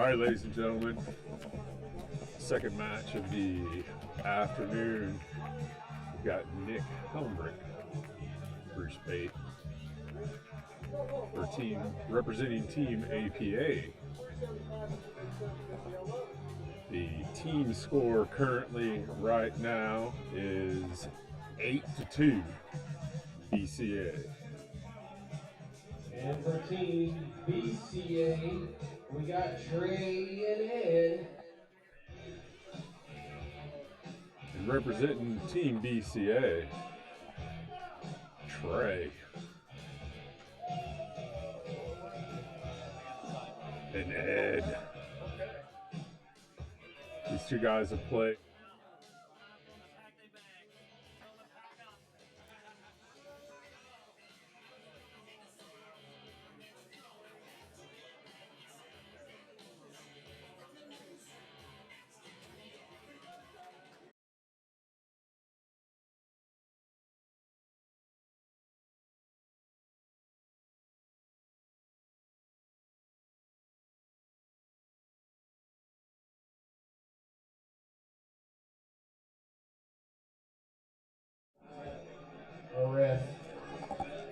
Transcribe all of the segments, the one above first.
right, ladies and gentlemen, second match of the afternoon. We've got Nick Helmbrecht, Bruce Pate, for team representing Team APA. The team score currently right now is 8-2 BCA. And for Team BCA, we got Trey and Ed. And representing Team BCA, Trey and Ed. These two guys have played.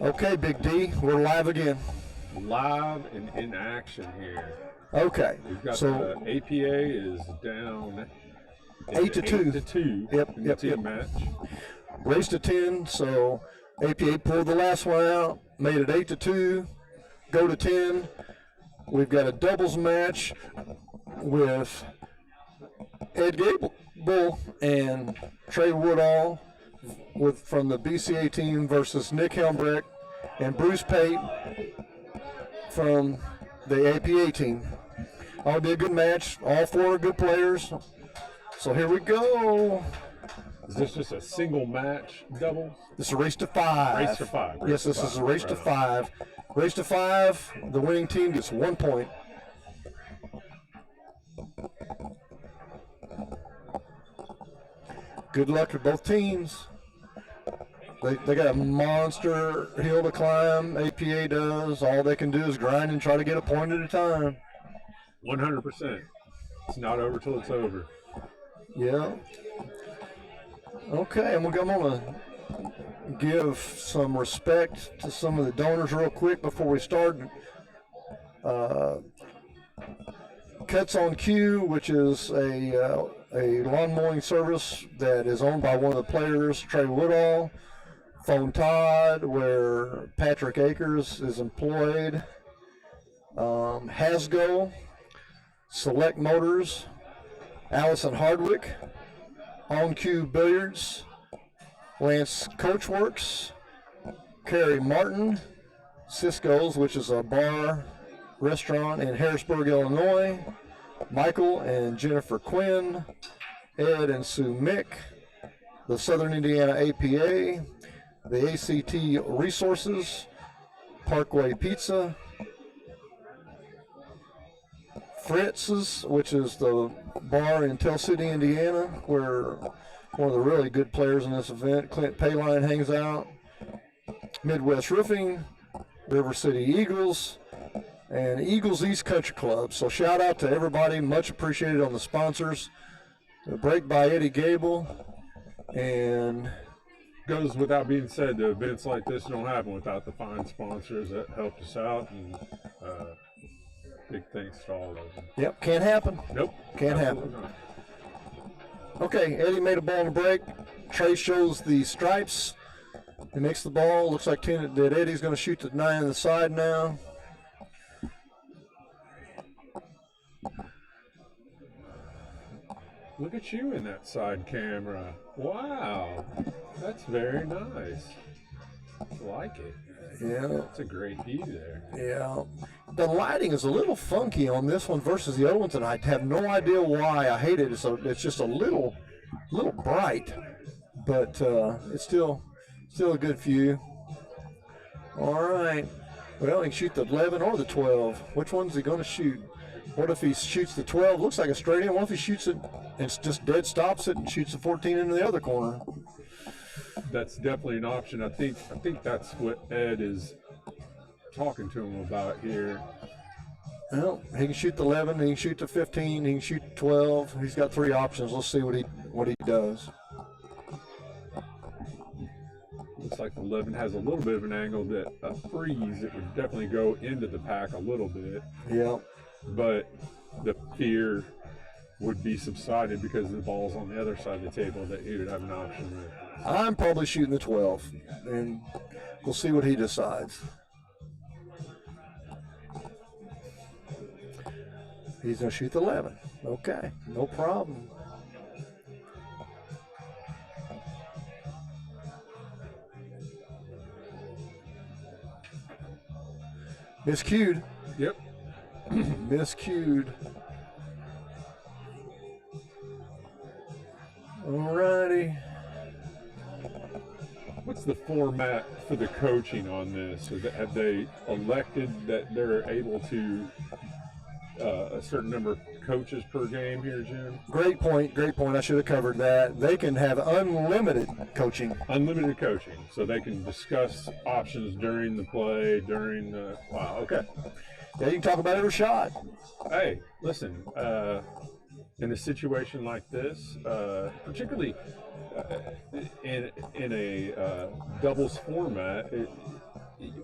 Okay, Big D, we're live again. Live and in action here. Okay, We've got so the APA is down 8-2. 8-2 Yep, in the team match. Race to 10, so APA pulled the last one out, made it 8-2, go to 10. We've got a doubles match with Ed Goebel and Trey Woodall from the BCA team versus Nick Helmbrecht and Bruce Pate from the APA team. All be a good match. All four are good players. So here we go. Is this just a single match doubles? This is a race to 5. Race for 5. Yes, this is a race to 5. Race to 5, the winning team gets 1 point. Good luck to both teams. They got a monster hill to climb. APA does. All they can do is grind and try to get a point at a time. 100%. It's not over till it's over. Yeah. Okay, and I'm going to give some respect to some of the donors real quick before we start. Cuts on Q, which is a lawn mowing service that is owned by one of the players, Trey Woodall. Phone Todd, where Patrick Akers is employed. Hasgo, Select Motors, Allison Hardwick, On Q Billiards, Lance Coachworks, Carrie Martin, Cisco's, which is a bar restaurant in Harrisburg, Illinois, Michael and Jennifer Quinn, Ed and Sue Mick, the Southern Indiana APA, the ACT Resources, Parkway Pizza, Fritz's, which is the bar in Tell City, Indiana, where one of the really good players in this event, Clint Payline, hangs out, Midwest Roofing, River City Eagles, and Eagles East Country Club. So shout out to everybody, much appreciated on the sponsors. The break by Eddie Goebel, and Goes without being said, the events like this don't happen without the fine sponsors that helped us out, and big thanks to all of them. Yep, can't happen. Nope. Can't happen. Not. Okay, Eddie made a ball on the break. Trey shows the stripes. He makes the ball. Looks like 10 that Eddie's going to shoot the 9 on the side now. Look at you in that side camera. Wow. That's very nice. I like it. Yeah. That's a great view there. Yeah. The lighting is a little funky on this one versus the other ones, and I have no idea why. I hate it. It's just a little bright, but it's still a good view. All right. Well, he can shoot the 11 or the 12. Which one's he going to shoot? What if he shoots the 12? Looks like a straight in. What if he shoots it and it's just dead stops it and shoots the 14 into the other corner? That's definitely an option. I think that's what Ed is talking to him about here. Well, he can shoot the 11, he can shoot the 15, he can shoot the 12. He's got 3 options. Let's see what he does. Looks like the 11 has a little bit of an angle that a freeze, it would definitely go into the pack a little bit. Yeah. But the fear would be subsided because the ball's on the other side of the table that he would have an option with. I'm probably shooting the 12, and we'll see what he decides. He's going to shoot the 11. Okay, no problem. Miscued. Yep. Miscued. Alrighty. What's the format for the coaching on this? Have they elected that they're able to a certain number of coaches per game here, Jim? Great point. Great point. I should have covered that. They can have unlimited coaching. Unlimited coaching, so they can discuss options during the play, during the. Wow. Okay. Yeah, you can talk about every shot. Hey, listen. In a situation like this, particularly in a doubles format,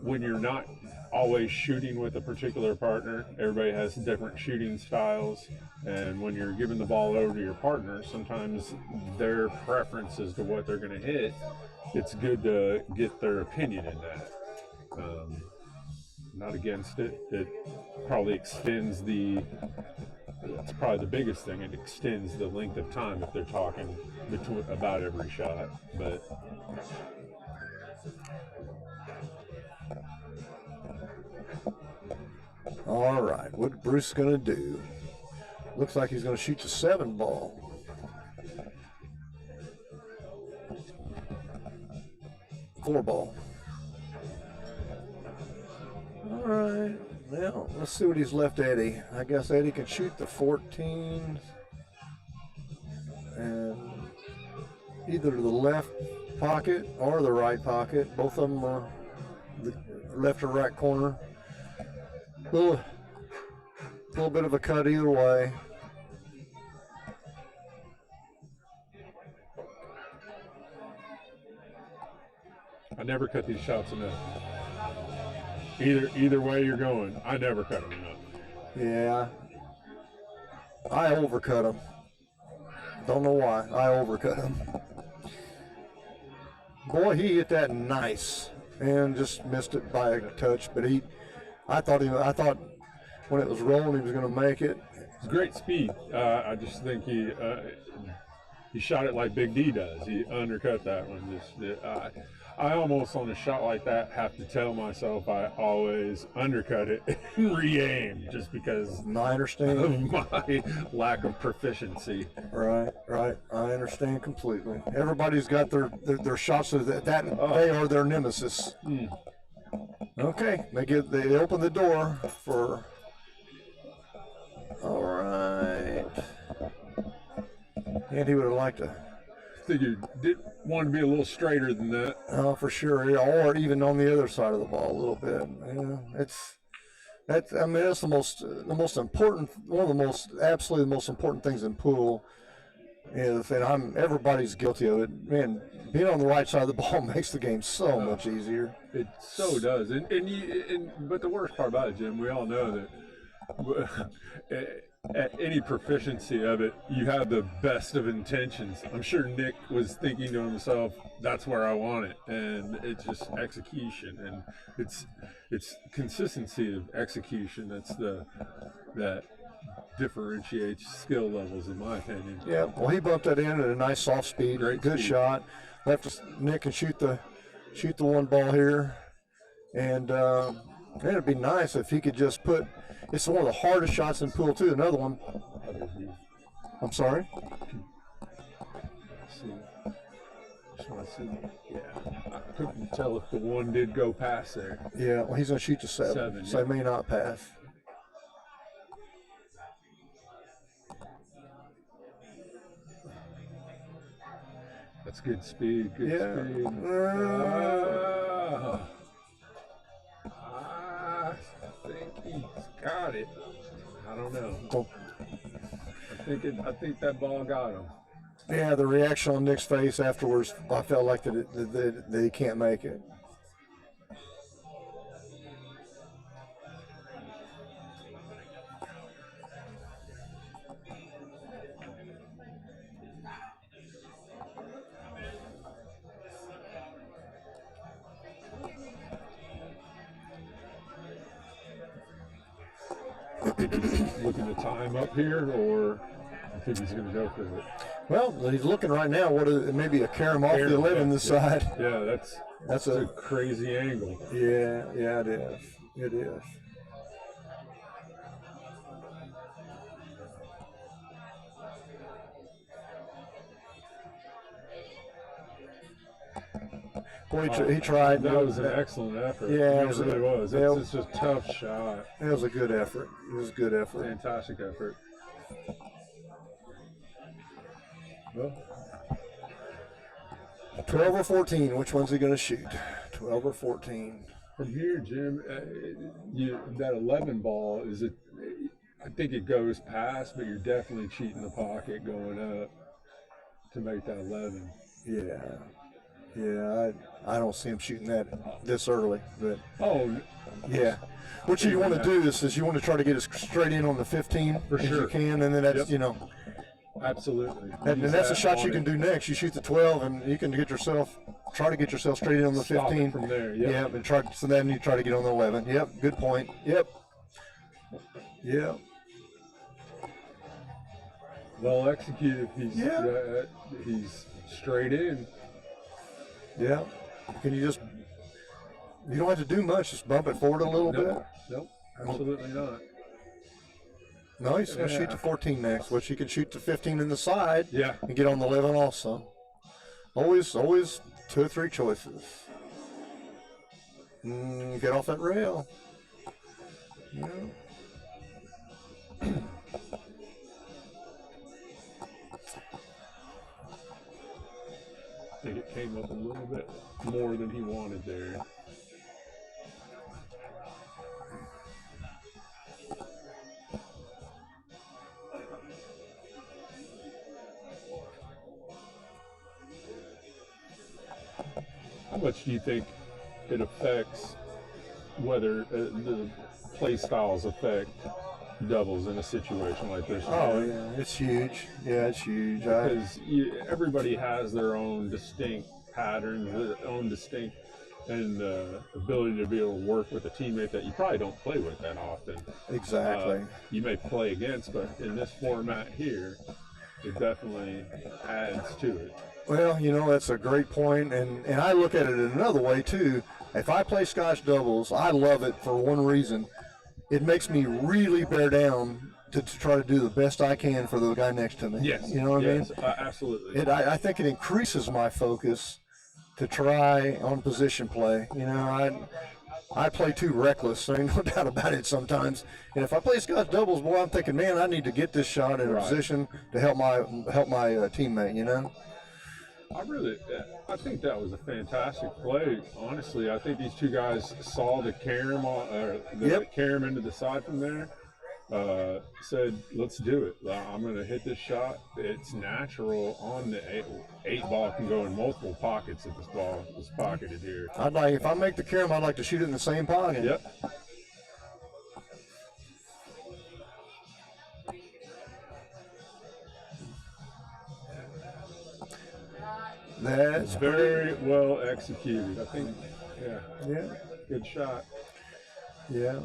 when you're not always shooting with a particular partner, everybody has different shooting styles, and when you're giving the ball over to your partner, sometimes their preference as to what they're going to hit, it's good to get their opinion in that. Not against it. It probably extends it's probably the biggest thing. It extends the length of time if they're talking about every shot. But all right, what Bruce is going to do? Looks like he's going to shoot the 7 ball. Four ball. All right. Well, let's see what he's left Eddie. I guess Eddie can shoot the 14 and either the left pocket or the right pocket. Both of them are the left or right corner. Little bit of a cut either way. I never cut these shots enough. Either way you're going, I never cut them enough. Yeah. I overcut him. Don't know why. I overcut him. Boy, he hit that nice and just missed it by a touch. But I thought when it was rolling he was going to make it. It's great speed. I just think he shot it like Big D does. He undercut that one. I almost on a shot like that have to tell myself I always undercut it and re-aim just because I understand of my lack of proficiency. Right. I understand completely. Everybody's got their shots so that they are their nemesis. Okay, they open the door for. All right. And he would have liked to. I think you did want to be a little straighter than that. Oh, for sure. Yeah, or even on the other side of the ball a little bit. Yeah, that's the most important, one of the most, absolutely the most important things in pool is, and everybody's guilty of it. Man, being on the right side of the ball makes the game so much easier. It so does. But the worst part about it, Jim, we all know that at any proficiency of it, you have the best of intentions. I'm sure Nick was thinking to himself, that's where I want it. And it's just execution. And it's consistency of execution that differentiates skill levels, in my opinion. Yeah, well, he bumped that in at a nice soft speed. Great good speed. Shot. Left us, Nick can shoot the one ball here. And it'd be nice if he could just put. It's one of the hardest shots in pool too. Another one. I'm sorry. Yeah, I couldn't tell if the one did go past there. Yeah, well, he's going to shoot the 7, so yeah. he may not pass. That's good speed. Good speed. I think he's got it. don't know. I think that ball got him. Yeah, the reaction on Nick's face afterwards, I felt like that he can't make it. Looking to time up here, or I think he's going to go for it. Well, he's looking right now. Maybe a carom off the 11 this side. Yeah, that's a crazy angle. Yeah, it is. It is. Boy, he tried. That was an excellent effort. Yeah, it really was. It's just a tough shot. It was a good effort. It was a good effort. Fantastic effort. Well, 12 or 14. Which one's he going to shoot? 12 or 14. From here, Jim, that 11 ball is it. I think it goes past, but you're definitely cheating the pocket going up to make that 11. Yeah, I don't see him shooting that this early, but yeah. What you want to do is you want to try to get as straight in on the 15 For as sure. you can, and then that's Absolutely. and that's a shot you can do next. You shoot the 12, and you can try to get yourself straight in on the Stop 15 it from there. Yep, and so then you try to get on the 11. Yep, good point. Yep. Well executed. He's straight in. Yeah. You don't have to do much. Just bump it forward a little bit. Nope. Absolutely not. No, he's going to shoot to 14 next, which he can shoot to 15 in the side. Yeah. And get on the 11 also. Always 2 or 3 choices. Get off that rail. Yeah. I think it came up a little bit more than he wanted there. How much do you think it affects whether the play styles affect doubles in a situation like this? Oh, yeah, it's huge. Yeah, it's huge. Because everybody has their own distinct patterns, their own distinct and ability to be able to work with a teammate that you probably don't play with that often. Exactly. You may play against, but in this format here, it definitely adds to it. Well, that's a great point, and I look at it in another way too. If I play Scotch doubles, I love it for one reason. It makes me really bear down to try to do the best I can for the guy next to me. Yes. You know what I mean? Absolutely. I think it increases my focus to try on position play. I play too reckless, there ain't no doubt about it sometimes. And if I play Scotch doubles, boy, I'm thinking, man, I need to get this shot in a position to help my teammate, I think that was a fantastic play. Honestly, I think these two guys saw the carom carom into the side from there. Said, let's do it. I'm going to hit this shot. It's natural on the 8 ball. Can go in multiple pockets if this ball is pocketed here. If I make the carom, I'd like to shoot it in the same pocket. Yep. That's very well executed. I think, yeah. Good shot. Yeah.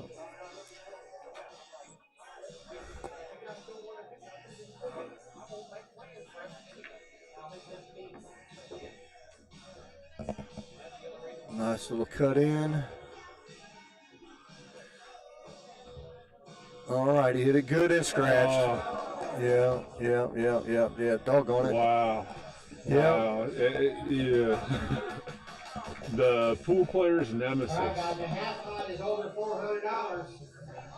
Nice little cut in. All right, he hit it good and scratched. Yeah. Doggone it. Wow. Yeah. Wow. Yeah. The pool player's nemesis. The half pot is over $400.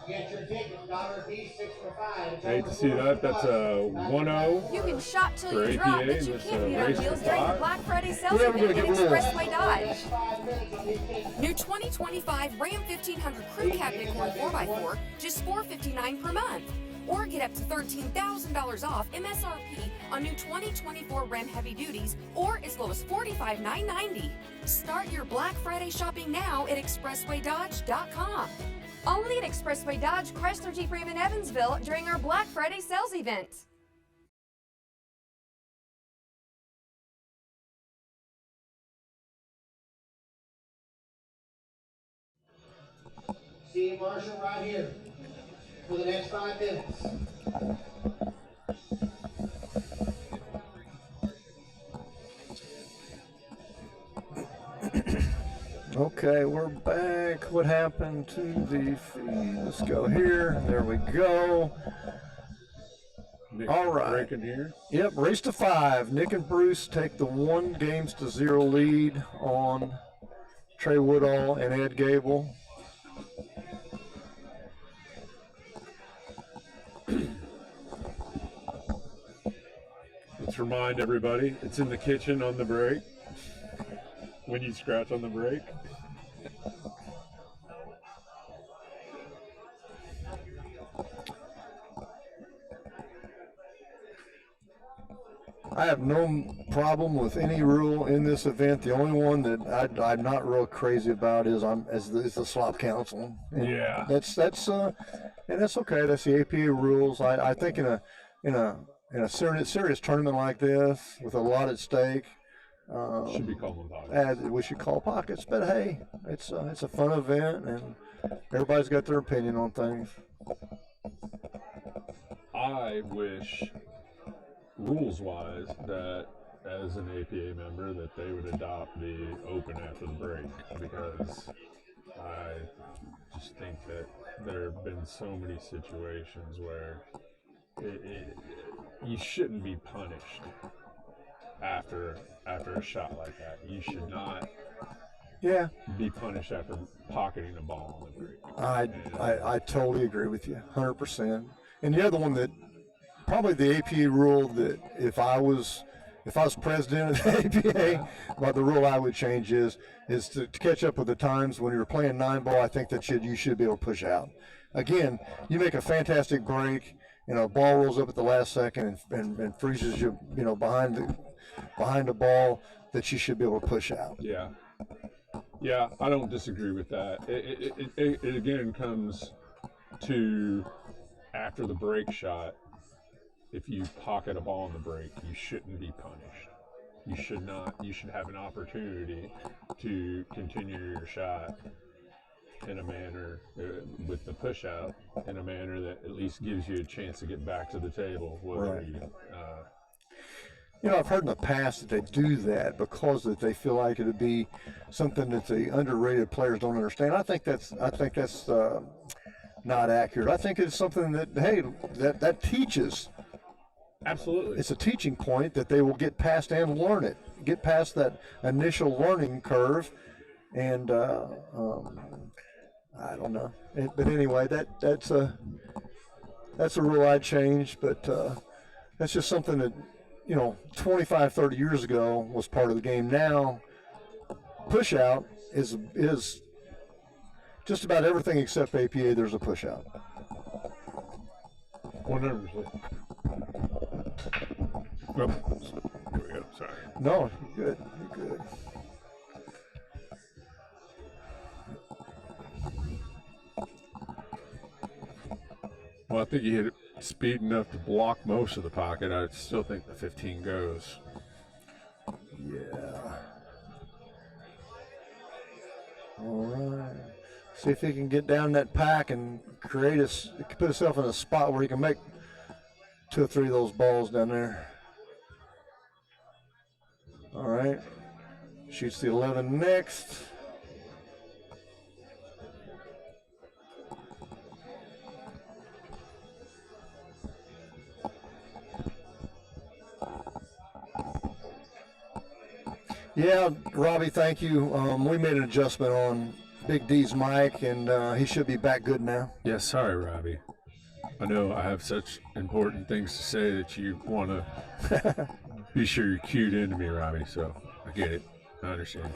Get your tickets, $1 piece, 6 for 5. I hate to see that. That's a 1-0. You can shop till For you drop, APA, but you this, can't beat our race deals for during the five. Black Friday sales Yeah, we're event gonna at give a little- Expressway Dodge. New 2025 Ram 1500 Crew Cab Bighorn 4x4, just $459 per month. or get up to $13,000 off MSRP on new 2024 Ram Heavy Duties, or as low as $45,990. Start your Black Friday shopping now at ExpresswayDodge.com. Only at Expressway Dodge, Chrysler Jeep Ram in Evansville during our Black Friday sales event. Steve Marshall right here for the next 5 minutes. Okay, we're back. What happened to the feed? Let's go here. There we go. Nick, All right. breaking here. Yep, race to 5. Nick and Bruce take the 1-0 lead on Trey Woodall and Ed Goebel. Let's remind everybody, it's in the kitchen on the brake. When you scratch on the brake. I have no problem with any rule in this event. The only one that I'm not real crazy about is the slop council. And Yeah. That's and that's okay. That's the APA rules. I think in a serious tournament like this with a lot at stake, Should be calling pockets. we should call pockets. But hey, it's a fun event, and everybody's got their opinion on things. I wish, rules-wise, that as an APA member, that they would adopt the open after the break, because I just think that there have been so many situations where you shouldn't be punished after a shot like that. You should not Yeah, be punished after pocketing a ball on the break. I totally agree with you, 100%. And the other one that probably the APA rule that if I was president of the APA, but the rule I would change is to catch up with the times when you're playing 9-ball. I think that you should be able to push out. Again, you make a fantastic break, ball rolls up at the last second and freezes you, behind the ball, that you should be able to push out. Yeah, I don't disagree with that. It again comes to after the break shot. If you pocket a ball on the break, you shouldn't be punished. You should not. You should have an opportunity to continue your shot in a manner with the push out in a manner that at least gives you a chance to get back to the table. Right. You, I've heard in the past that they do that because that they feel like it would be something that the underrated players don't understand. I think that's not accurate. I think it's something that teaches. Absolutely. It's a teaching point that they will get past and learn it. Get past that initial learning curve, and I don't know. But anyway, that's a rule I'd change. But that's just something that 25, 30 years ago was part of the game. Now, push out is just about everything except APA. There's a push out. 100%. Oh, here we go. Sorry. No, you're good. You're good. Well, I think you hit it speed enough to block most of the pocket. I still think the 15 goes. Yeah. All right. See if he can get down that pack and put himself in a spot where he can make 2 or 3 of those balls down there. All right. Shoots the 11 next. Yeah, Robbie, thank you. We made an adjustment on Big D's mic, and he should be back good now. Yeah, sorry, Robbie. I know I have such important things to say that you want to be sure you're cued into me, Robbie, so I get it. I understand.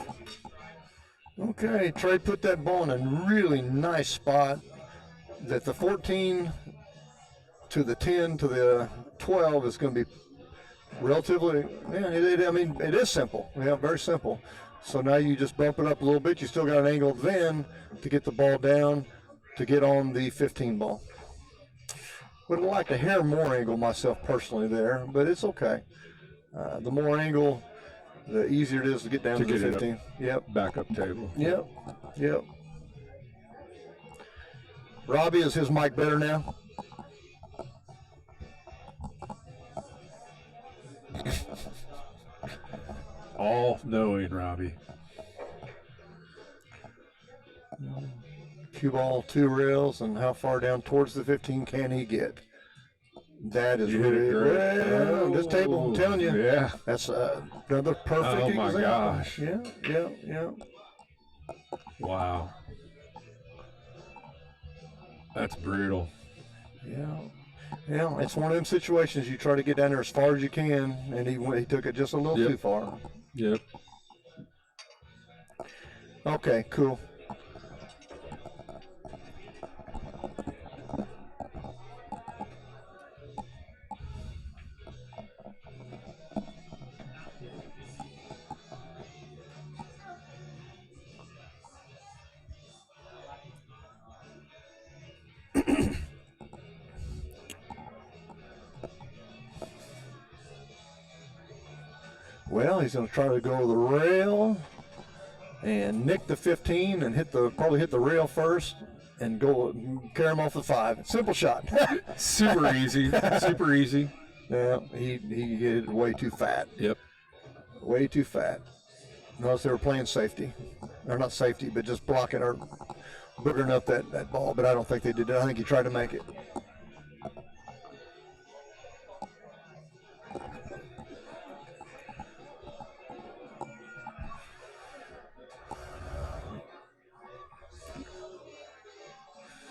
Okay, Trey put that ball in a really nice spot that the 14 to the 10 to the 12 is going to be relatively, I mean, it is simple. Yeah, very simple. So now you just bump it up a little bit. You still got an angle then to get the ball down to get on the 15 ball. Would like to hair more angle myself personally there, but it's okay. The more angle, the easier it is to get down to the 15. Yep. Backup table. Yep. Yep. Robbie, is his mic better now? All knowing Robbie. Cue ball, 2 rails, and how far down towards the 15 can he get? That is really well, this table, I'm telling you. Yeah. That's another perfect example. Oh my gosh. Yeah. Wow. That's brutal. Yeah, it's one of them situations you try to get down there as far as you can, and he took it just a little too far. Yep. Okay, cool. Well, he's going to try to go to the rail and nick the 15 and probably hit the rail first and go carry him off the 5. Simple shot. Super easy. Super easy. Yeah, he hit it way too fat. Yep. Way too fat. Notice they were playing safety. Or not safety, but just blocking or boogering up that ball. But I don't think they did that. I think he tried to make it.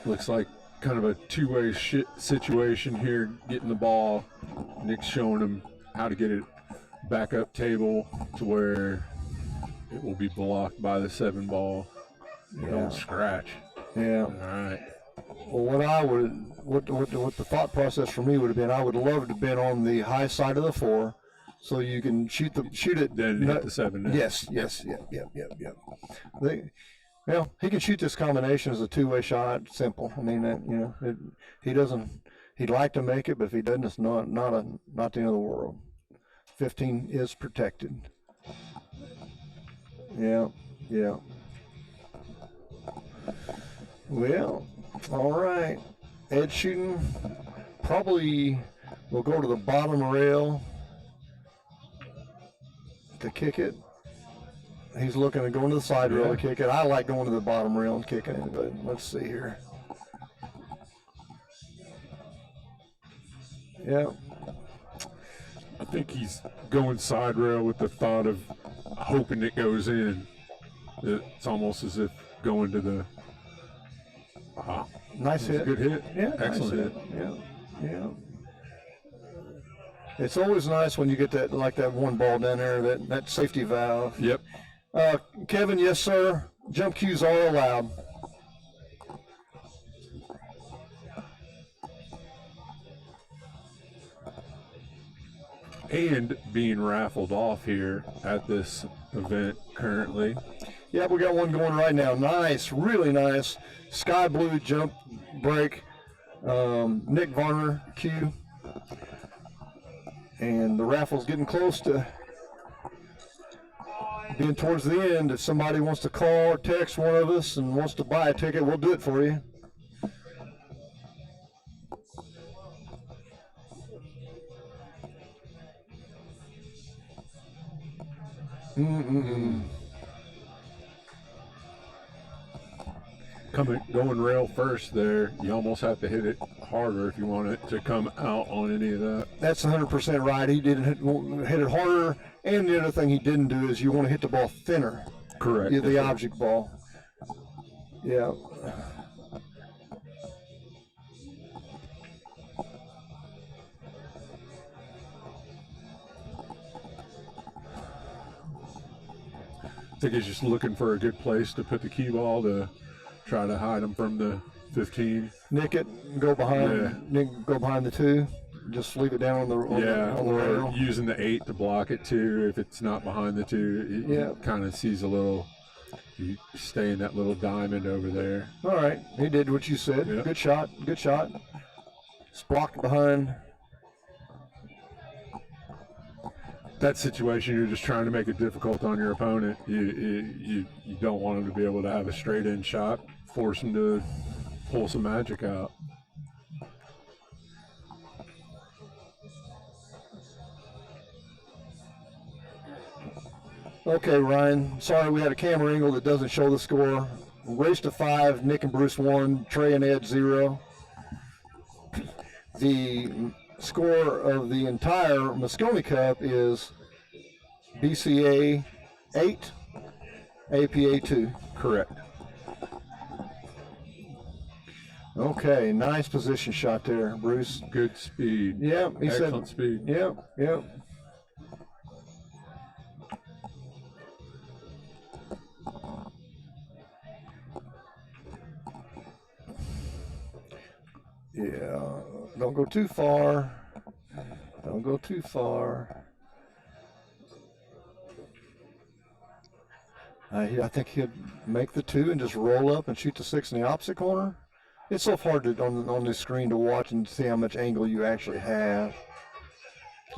Looks like kind of a two-way situation here, getting the ball. Nick's showing him how to get it back up table to where it will be blocked by the 7 ball. Don't scratch. Yeah. All right. Well, what the thought process for me would have been, I would love to have been on the high side of the 4, so you can shoot it. Then hit the 7. Now. Yes. Well, he can shoot this combination as a two-way shot. Simple. I mean, he'd like to make it, but if he doesn't, it's not the end of the world. 15 is protected. Yeah. Well, all right. Edge shooting probably will go to the bottom rail to kick it. He's looking at going to the side rail to kick it. I like going to the bottom rail and kicking it, but let's see here. Yeah. I think he's going side rail with the thought of hoping it goes in. It's almost as if going to the. Nice hit. Good hit. Yeah. Excellent hit. Yeah. It's always nice when you get that one ball down there, that safety valve. Yep. Kevin, yes, sir. Jump cues are allowed. And being raffled off here at this event currently. Yeah, we got one going right now. Nice, really nice. Sky blue jump break. Nick Varner cue. And the raffle's getting close to being towards the end. If somebody wants to call or text one of us and wants to buy a ticket, we'll do it for you. Going rail first there, you almost have to hit it harder if you want it to come out on any of that. That's 100% right. He didn't hit it harder, and the other thing he didn't do is you want to hit the ball thinner. Correct. The object ball. Yeah. I think he's just looking for a good place to put the cue ball to try to hide him from the 15. Nick it, and go behind. Yeah. Nick, go behind the 2. Just leave it down on the on the or rail. using the 8 to block it too. If it's not behind the 2, he kind of sees a little. You stay in that little diamond over there. All right, he did what you said. Yep. Good shot. Good shot. It's blocked behind. That situation, you're just trying to make it difficult on your opponent. You don't want him to be able to have a straight in shot. Force him to pull some magic out. Okay, Ryan. Sorry we had a camera angle that doesn't show the score. Race to 5. Nick and Bruce 1. Trey and Ed 0. The score of the entire Moscone Cup is BCA 8, APA 2. Correct. Okay, nice position shot there, Bruce. Good speed. Yeah, he Excellent said. speed. Yep, yep. Yeah, don't go too far. Don't go too far. I think he'd make the 2 and just roll up and shoot the 6 in the opposite corner. It's so hard to on this screen to watch and see how much angle you actually have.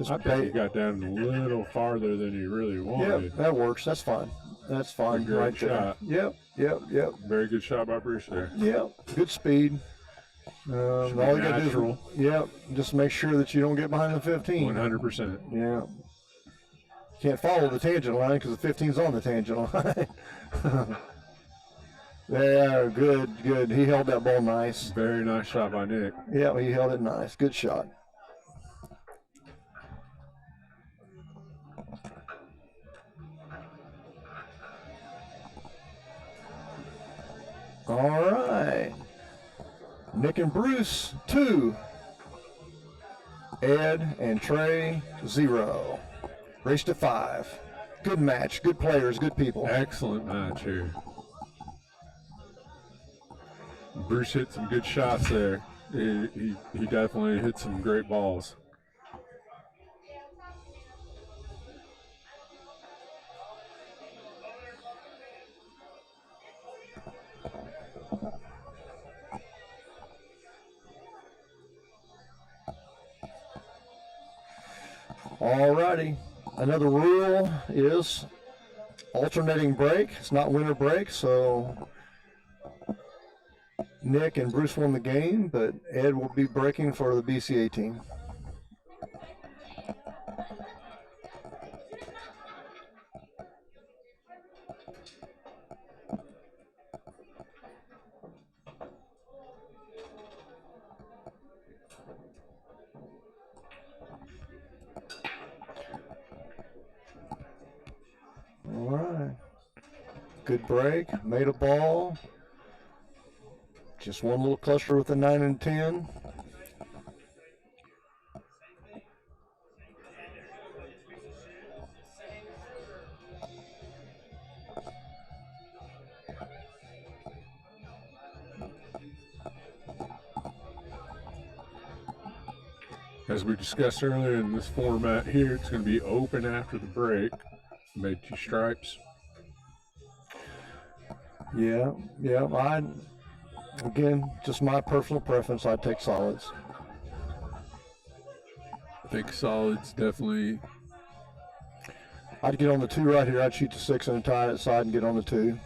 I bet you got down a little farther than you really wanted. Yeah, that works. That's fine. That's fine. Great Right shot. there. Yep. Very good shot by Bruce there. Yep. Good speed. All you got to do is, just make sure that you don't get behind the 15. 100%. Yeah. Can't follow the tangent line because the 15's on the tangent line. Yeah, good. He held that ball nice. Very nice shot by Nick. Yeah, he held it nice. Good shot. All right. Nick and Bruce, 2. Ed and Trey, 0. Race to 5. Good match. Good players. Good people. Excellent match here. Bruce hit some good shots there. He definitely hit some great balls. All righty. Another rule is alternating break. It's not winter break, so Nick and Bruce won the game, but Ed will be breaking for the BCA team. All right. Good break. Made a ball. Just one little cluster with a 9 and 10. As we discussed earlier in this format here, it's going to be open after the break. Made 2 stripes. Yeah. Again, just my personal preference, I'd take solids. I think solids definitely. I'd get on the 2 right here. I'd shoot the 6 and tie it side and get on the 2.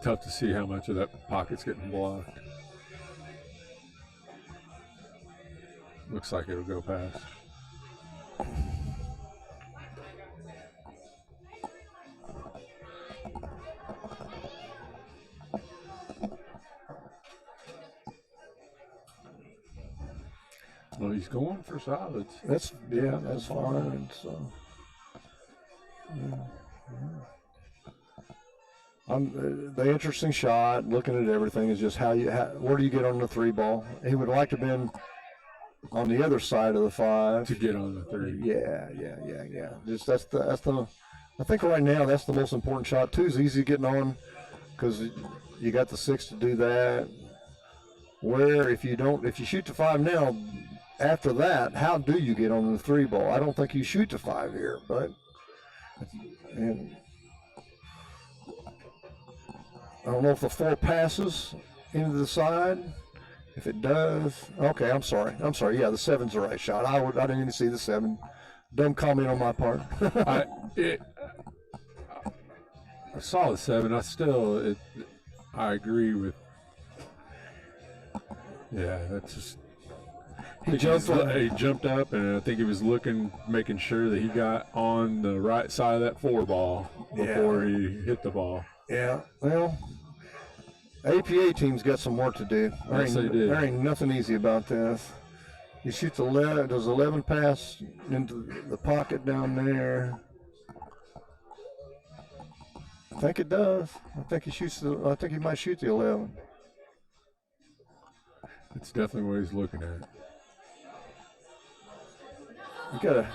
Tough to see how much of that pocket's getting blocked. Looks like it'll go past. Well, he's going for solids. That's fine. And so, the interesting shot, looking at everything, is just where do you get on the 3 ball? He would like to have been on the other side of the 5 to get on the 3. Yeah. Just that's the I think right now that's the most important shot. 2 is easy getting on because you got the 6 to do that. Where if you shoot to 5 now, after that, how do you get on the 3 ball? I don't think you shoot to 5 here, but and I don't know if the 4 passes into the side. If it does, okay, I'm sorry. Yeah, the 7's the right shot. I didn't even see the 7. Dumb comment on my part. I saw the 7. I agree with. Yeah, that's just. He jumped up, and I think he was making sure that he got on the right side of that 4 ball before he hit the ball. Yeah, well, APA team's got some work to do. Yes, they do. There ain't nothing easy about this. He shoots 11. Does 11 pass into the pocket down there? I think it does. I think he might shoot the 11. It's definitely what he's looking at. You gotta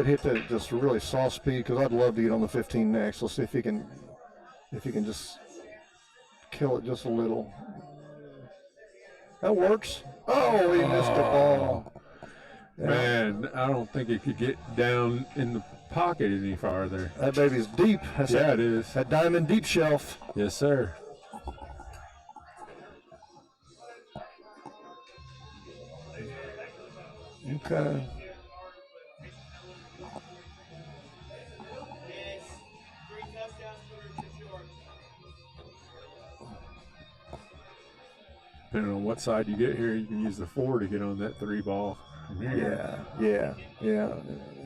hit that just really soft speed because I'd love to get on the 15 next. Let's see if he can just kill it just a little. That works. Oh, he missed the ball. Yeah. Man, I don't think it could get down in the pocket any farther. That baby's deep. It is. That diamond deep shelf. Yes, sir. Okay. Depending on what side you get here, you can use the 4 to get on that 3 ball. Yeah.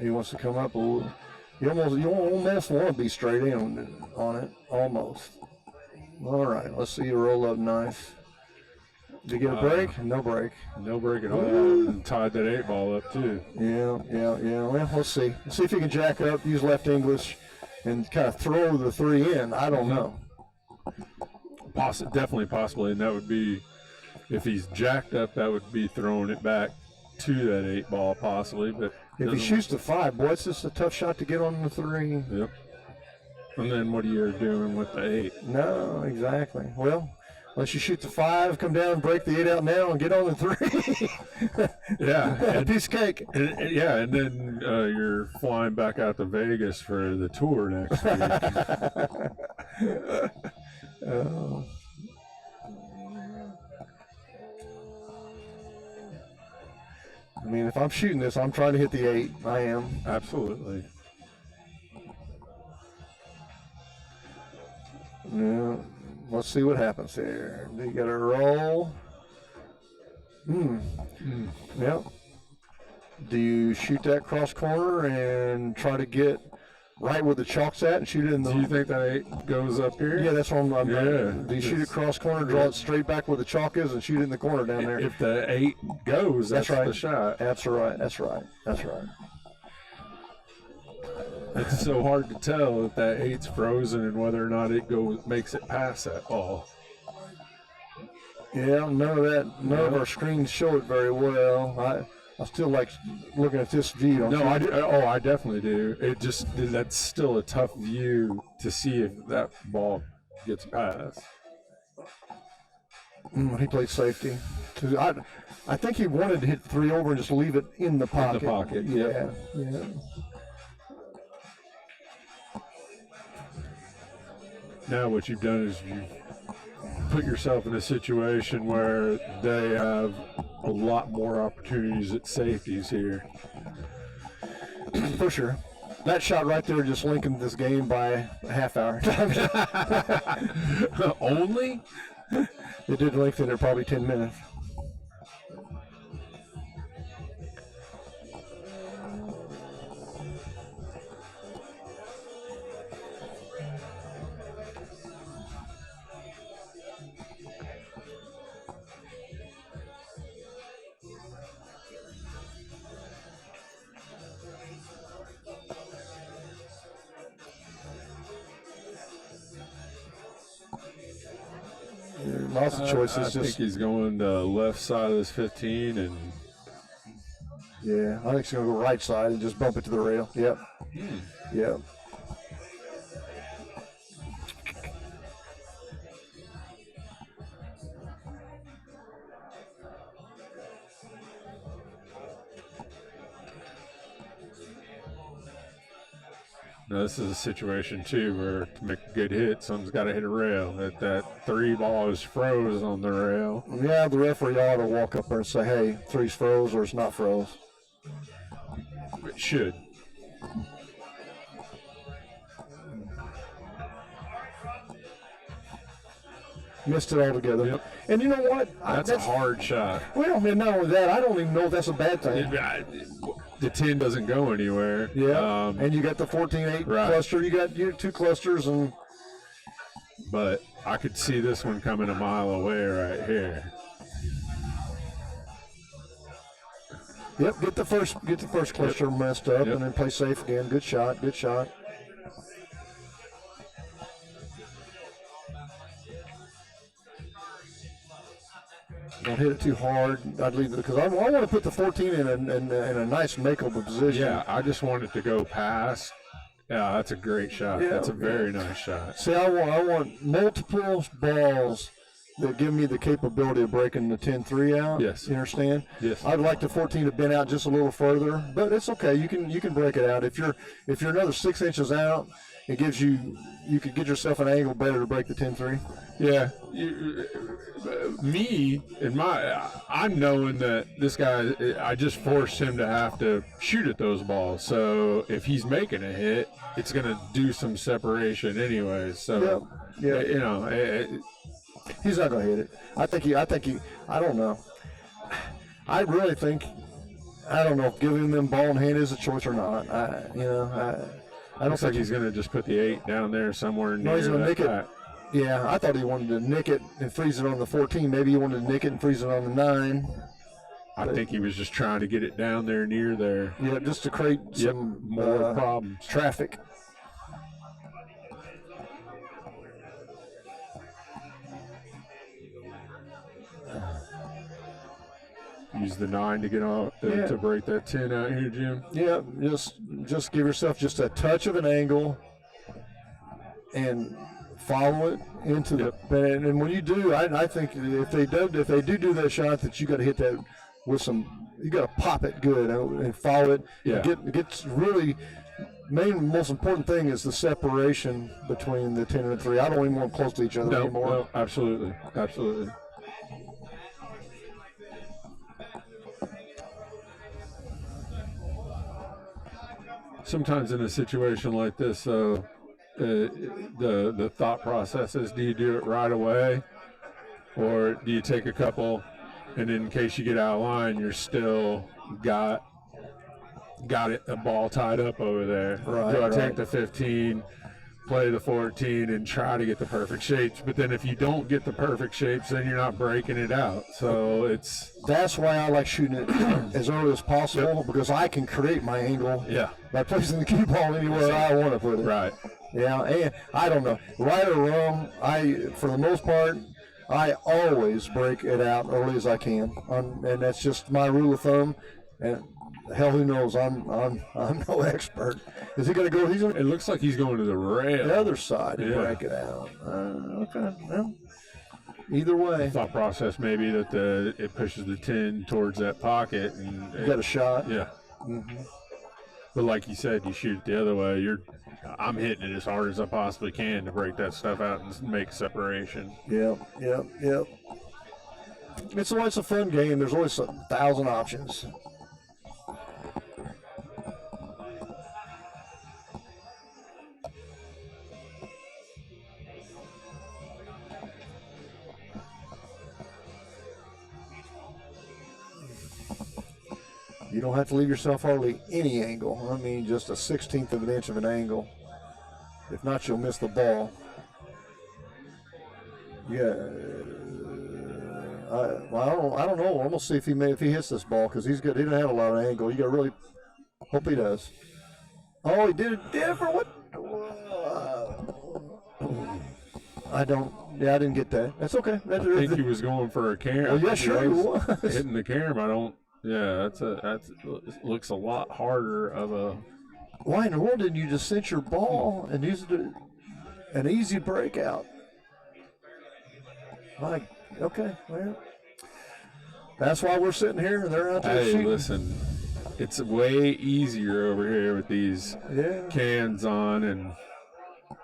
He wants to come up a little. You almost want to be straight in on it. Almost. All right. Let's see you roll up nice. Did you get a break? No break. No break at all. And tied that 8 ball up too. Yeah. Well, let's see. Let's see if he can jack up, use left English, and kind of throw the 3 in. I don't know. Definitely, possibly, and that would be. If he's jacked up, that would be throwing it back to that 8 ball, possibly. But if he shoots the 5, boy, it's just a tough shot to get on the 3. Yep. And then what are you doing with the 8? No, exactly. Well, unless you shoot the 5, come down, break the 8 out now, and get on the 3. Yeah, piece of cake. And then you're flying back out to Vegas for the tour next week. I mean, if I'm shooting this, I'm trying to hit the 8. I am. Absolutely. Yeah. Let's see what happens here. You got to roll. Yep. Do you shoot that cross corner and try to get right where the chalk's at and shoot it in the... Do you think that 8 goes up here? Yeah, that's what I'm Do you shoot it cross corner, draw it straight back where the chalk is, and shoot it in the corner down there? If the 8 goes, that's right. The shot. That's right. It's so hard to tell if that 8's frozen and whether or not it makes it past that ball. Yeah, none of our screens show it very well. I still like looking at this view. I do. Oh, I definitely do. That's still a tough view to see if that ball gets past. He played safety. I think he wanted to hit 3 over and just leave it in the pocket. In the pocket, yeah. Now what you've done is you've put yourself in a situation where they have a lot more opportunities at safeties here. For sure. That shot right there just lengthened this game by a half hour. Only? It did lengthen it probably 10 minutes. Lots of choices. I think he's going to left side of this 15, and yeah, I think he's going to go right side and just bump it to the rail. Yep. Yep. Now, this is a situation, too, where to make a good hit, someone's got to hit a rail. That 3 ball is froze on the rail. Yeah, the referee ought to walk up there and say, hey, 3's froze or it's not froze. It should. Missed it altogether. Yep. And you know what? That's a hard shot. Well, I mean, not only that, I don't even know if that's a bad thing. The 10 doesn't go anywhere. Yeah, and you got the 14-8 cluster. You got your 2 clusters, but I could see this one coming a mile away right here. Yep, get the first cluster messed up, and then play safe again. Good shot, good shot. Don't hit it too hard. I'd leave it because I want to put the 14 in a nice makeable position. Yeah, I just want it to go past. Yeah, that's a great shot. That's a very nice shot. See, I want multiple balls that give me the capability of breaking the 10-3 out. Yes. You understand? Yes. I'd like the 14 to bend out just a little further, but it's okay. You can break it out. If you're another 6 inches out, it gives you could get yourself an angle better to break the 10-3. Yeah. I'm knowing that this guy, I just forced him to have to shoot at those balls. So if he's making a hit, it's going to do some separation anyway. So, you know, he's not going to hit it. I don't know. I really think, I don't know if giving them ball in hand is a choice or not. I don't Looks like he's going to just put the 8 down there somewhere near he's going to that nick pack. it. Yeah, I thought he wanted to nick it and freeze it on the 14. Maybe he wanted to nick it and freeze it on the 9. I think he was just trying to get it down there near there. Yeah, just to create some more problems. Traffic. Use the 9 to get off to break that 10 out here, Jim. Yeah, just give yourself just a touch of an angle and follow it into the and when you do, I think if they do that shot, that you got to hit that with some. You got to pop it good and follow it. Yeah. Get really. Most important thing is the separation between the 10 and the 3. I don't even want them close to each other anymore. No, absolutely. Sometimes in a situation like this, though, the thought process is: do you do it right away, or do you take a couple, and in case you get out of line, you're still got a ball tied up over there? Right, do I take the 15, play the 14, and try to get the perfect shapes? But then if you don't get the perfect shapes, then you're not breaking it out. So that's why I like shooting it as early as possible, because I can create my angle by placing the cue ball anywhere I want to put it. Right. Yeah, and I don't know, right or wrong, for the most part, I always break it out early as I can, and that's just my rule of thumb. And hell, who knows? I'm no expert. Is he going to go? It looks like he's going to the rail. The other side to break it out. Okay. Well, either way, thought process maybe that it pushes the 10 towards that pocket and you got a shot. Yeah. Mm-hmm. But like you said, you shoot it the other way. I'm hitting it as hard as I possibly can to break that stuff out and make separation. Yep. It's always a fun game. There's always 1,000 options. You don't have to leave yourself hardly any angle. I mean, just a 1/16 of an inch of an angle. If not, you'll miss the ball. Yeah. I don't know. I'm gonna see if he hits this ball, because he doesn't have a lot of angle. You got to really hope he does. Oh, he did it different. What? I didn't get that. That's okay. I think he was going for a cam. Well, yeah, sure he was. Hitting the cam, looks a lot harder of a. Why in the world didn't you just cinch your ball and use an easy breakout? Okay, well, that's why we're sitting here. They're out there shooting. Listen, It's way easier over here with these Yeah. cans on and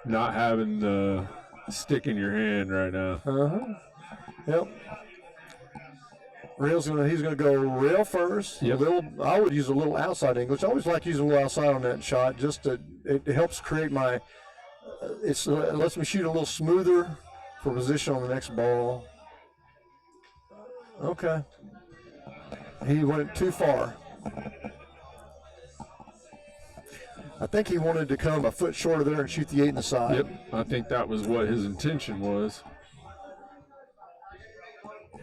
not having the stick in your hand right now. Yep. He's gonna go rail first. Yep. I would use a little outside English. I always like using a little outside on that shot. It helps create my. It lets me shoot a little smoother for position on the next ball. Okay. He went too far. I think he wanted to come a foot shorter there and shoot the 8 in the side. Yep, I think that was what his intention was.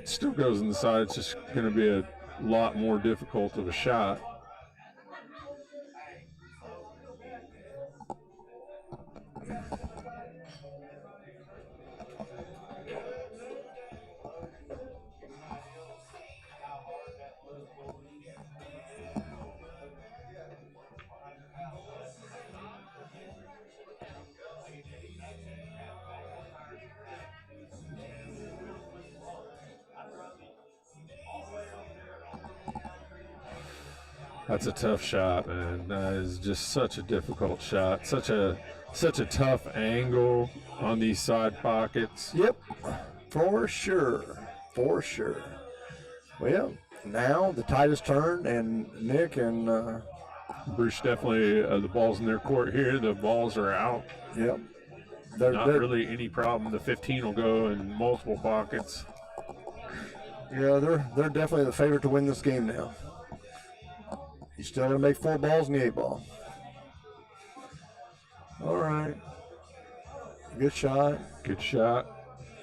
Still goes in the side. It's just going to be a lot more difficult of a shot. That's a tough shot, man. That is just such a difficult shot. Such a tough angle on these side pockets. Yep, for sure. Well, now the tide has turned, and Nick and Bruce definitely, the ball's in their court here. The balls are out. Yep. Not really any problem. The 15 will go in multiple pockets. Yeah, they're definitely the favorite to win this game now. You still going to make 4 balls in the 8 ball. All right. Good shot. Good shot.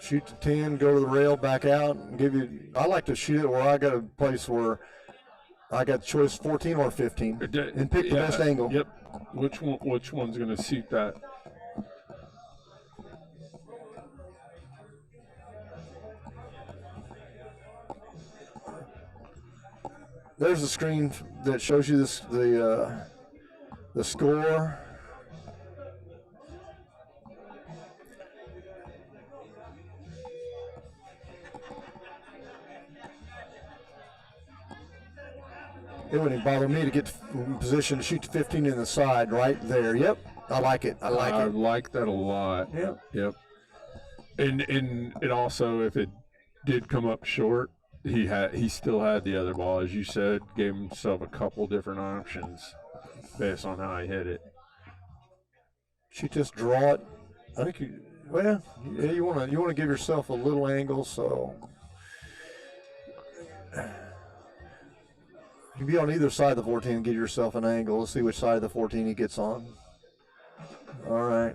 Shoot to 10, go to the rail, back out, and I like to shoot it where I got a place where I got the choice 14 or 15 and pick the best angle. Yep. Which one's going to suit that? There's a screen that shows you the score. It wouldn't bother me to get in position to shoot the 15 in the side right there. Yep, I like it. I like that a lot. Yep. And it also, if it did come up short, he still had the other ball, as you said, gave himself a couple different options based on how he hit it. Should just draw it. I think you want to give yourself a little angle, so you can be on either side of the 14 and give yourself an angle. Let's see which side of the 14 he gets on. All right.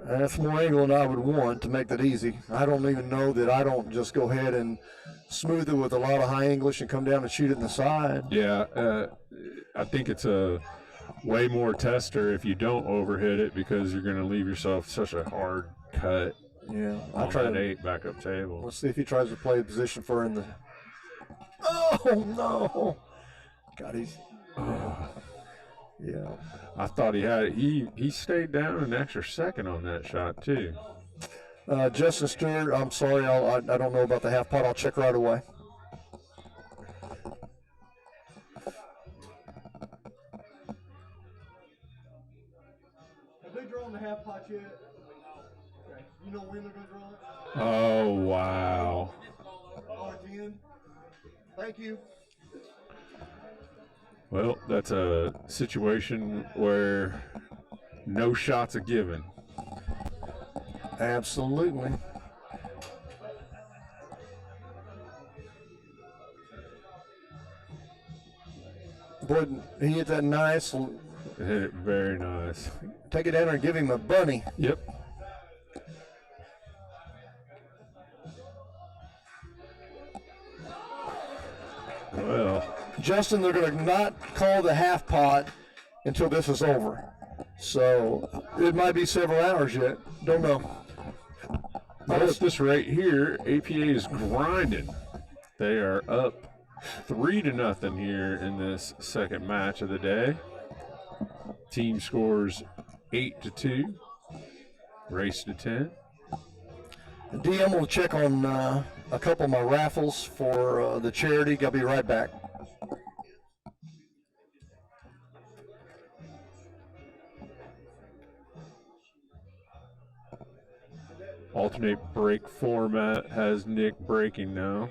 That's more angle than I would want to make that easy. I don't even know that I don't just go ahead and smooth it with a lot of high English and come down and shoot it in the side. Yeah, I think it's a way more tester if you don't overhit it, because you're going to leave yourself such a hard cut. Yeah, I'll try that 8 backup table. Let's see if he tries to play a position for her in the. Oh no! God, he's. Yeah. I thought he had it. He stayed down an extra second on that shot too. Justin Stewart, I'm sorry, I don't know about the half pot. I'll check right away. Have they drawn the half pot yet? Okay. You know when they're going to draw it? Oh, wow. Oh, at the end? Thank you. Well, that's a situation where no shots are given. Absolutely. Boy, he hit that nice. Hit it very nice. Take it down there and give him a bunny. Yep. Well, Justin, they're going to not call the half pot until this is over. So it might be several hours yet. Don't know. at this rate here, APA is grinding. They are up 3-0 here in this second match of the day. Team scores 8-2, race to 10. DM will check on a couple of my raffles for the charity. I'll be right back. Alternate break format has Nick breaking now.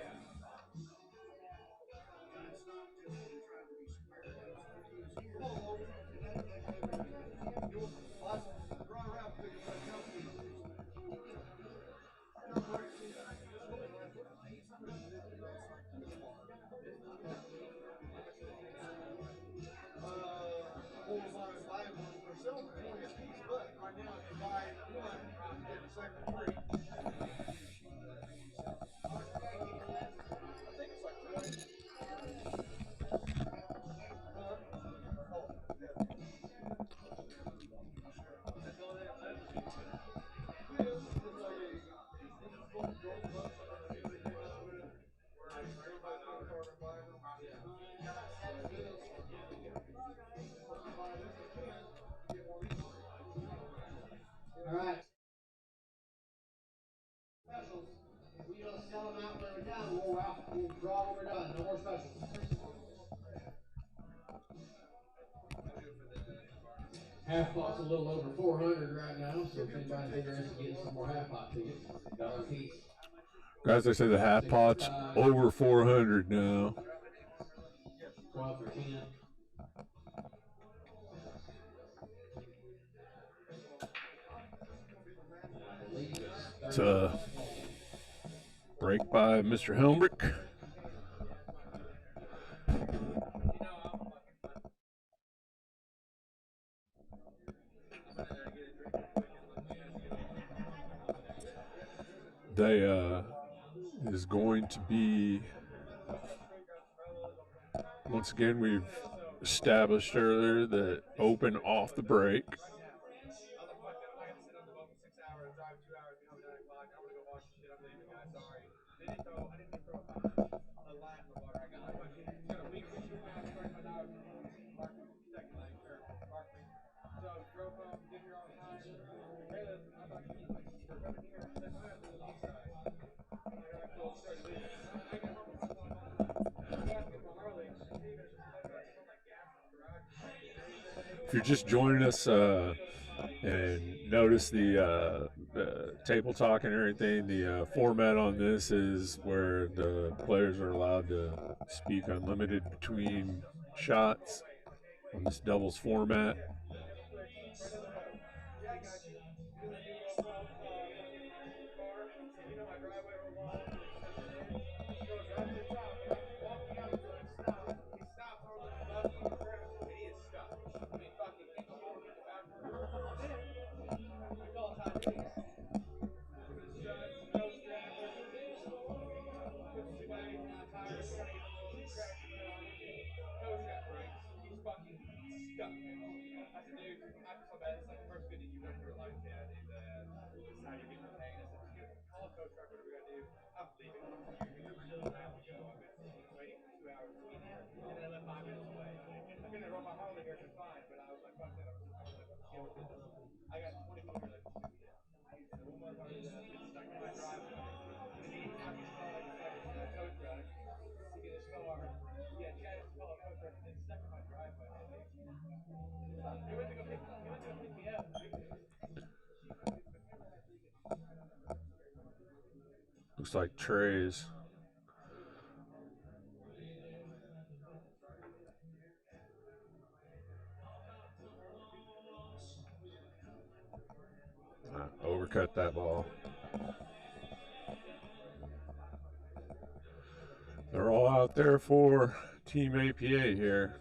All right. Specials. We just sell them out when we're done. We'll draw when we're done. No more specials. Half pot's a little over 400 right now, so if anybody's interested in getting some more half pot tickets, $1 a piece. Guys, they say the half pot's over 400 now. 12 for 10. It's a break by Mr. Helmbrecht. They is going to be, once again, we've established earlier that open off the break. If you're just joining us and notice the table talk and everything, the format on this is where the players are allowed to speak unlimited between shots on this doubles format. Looks like Trey's. Overcut that ball. They're all out there for Team APA here.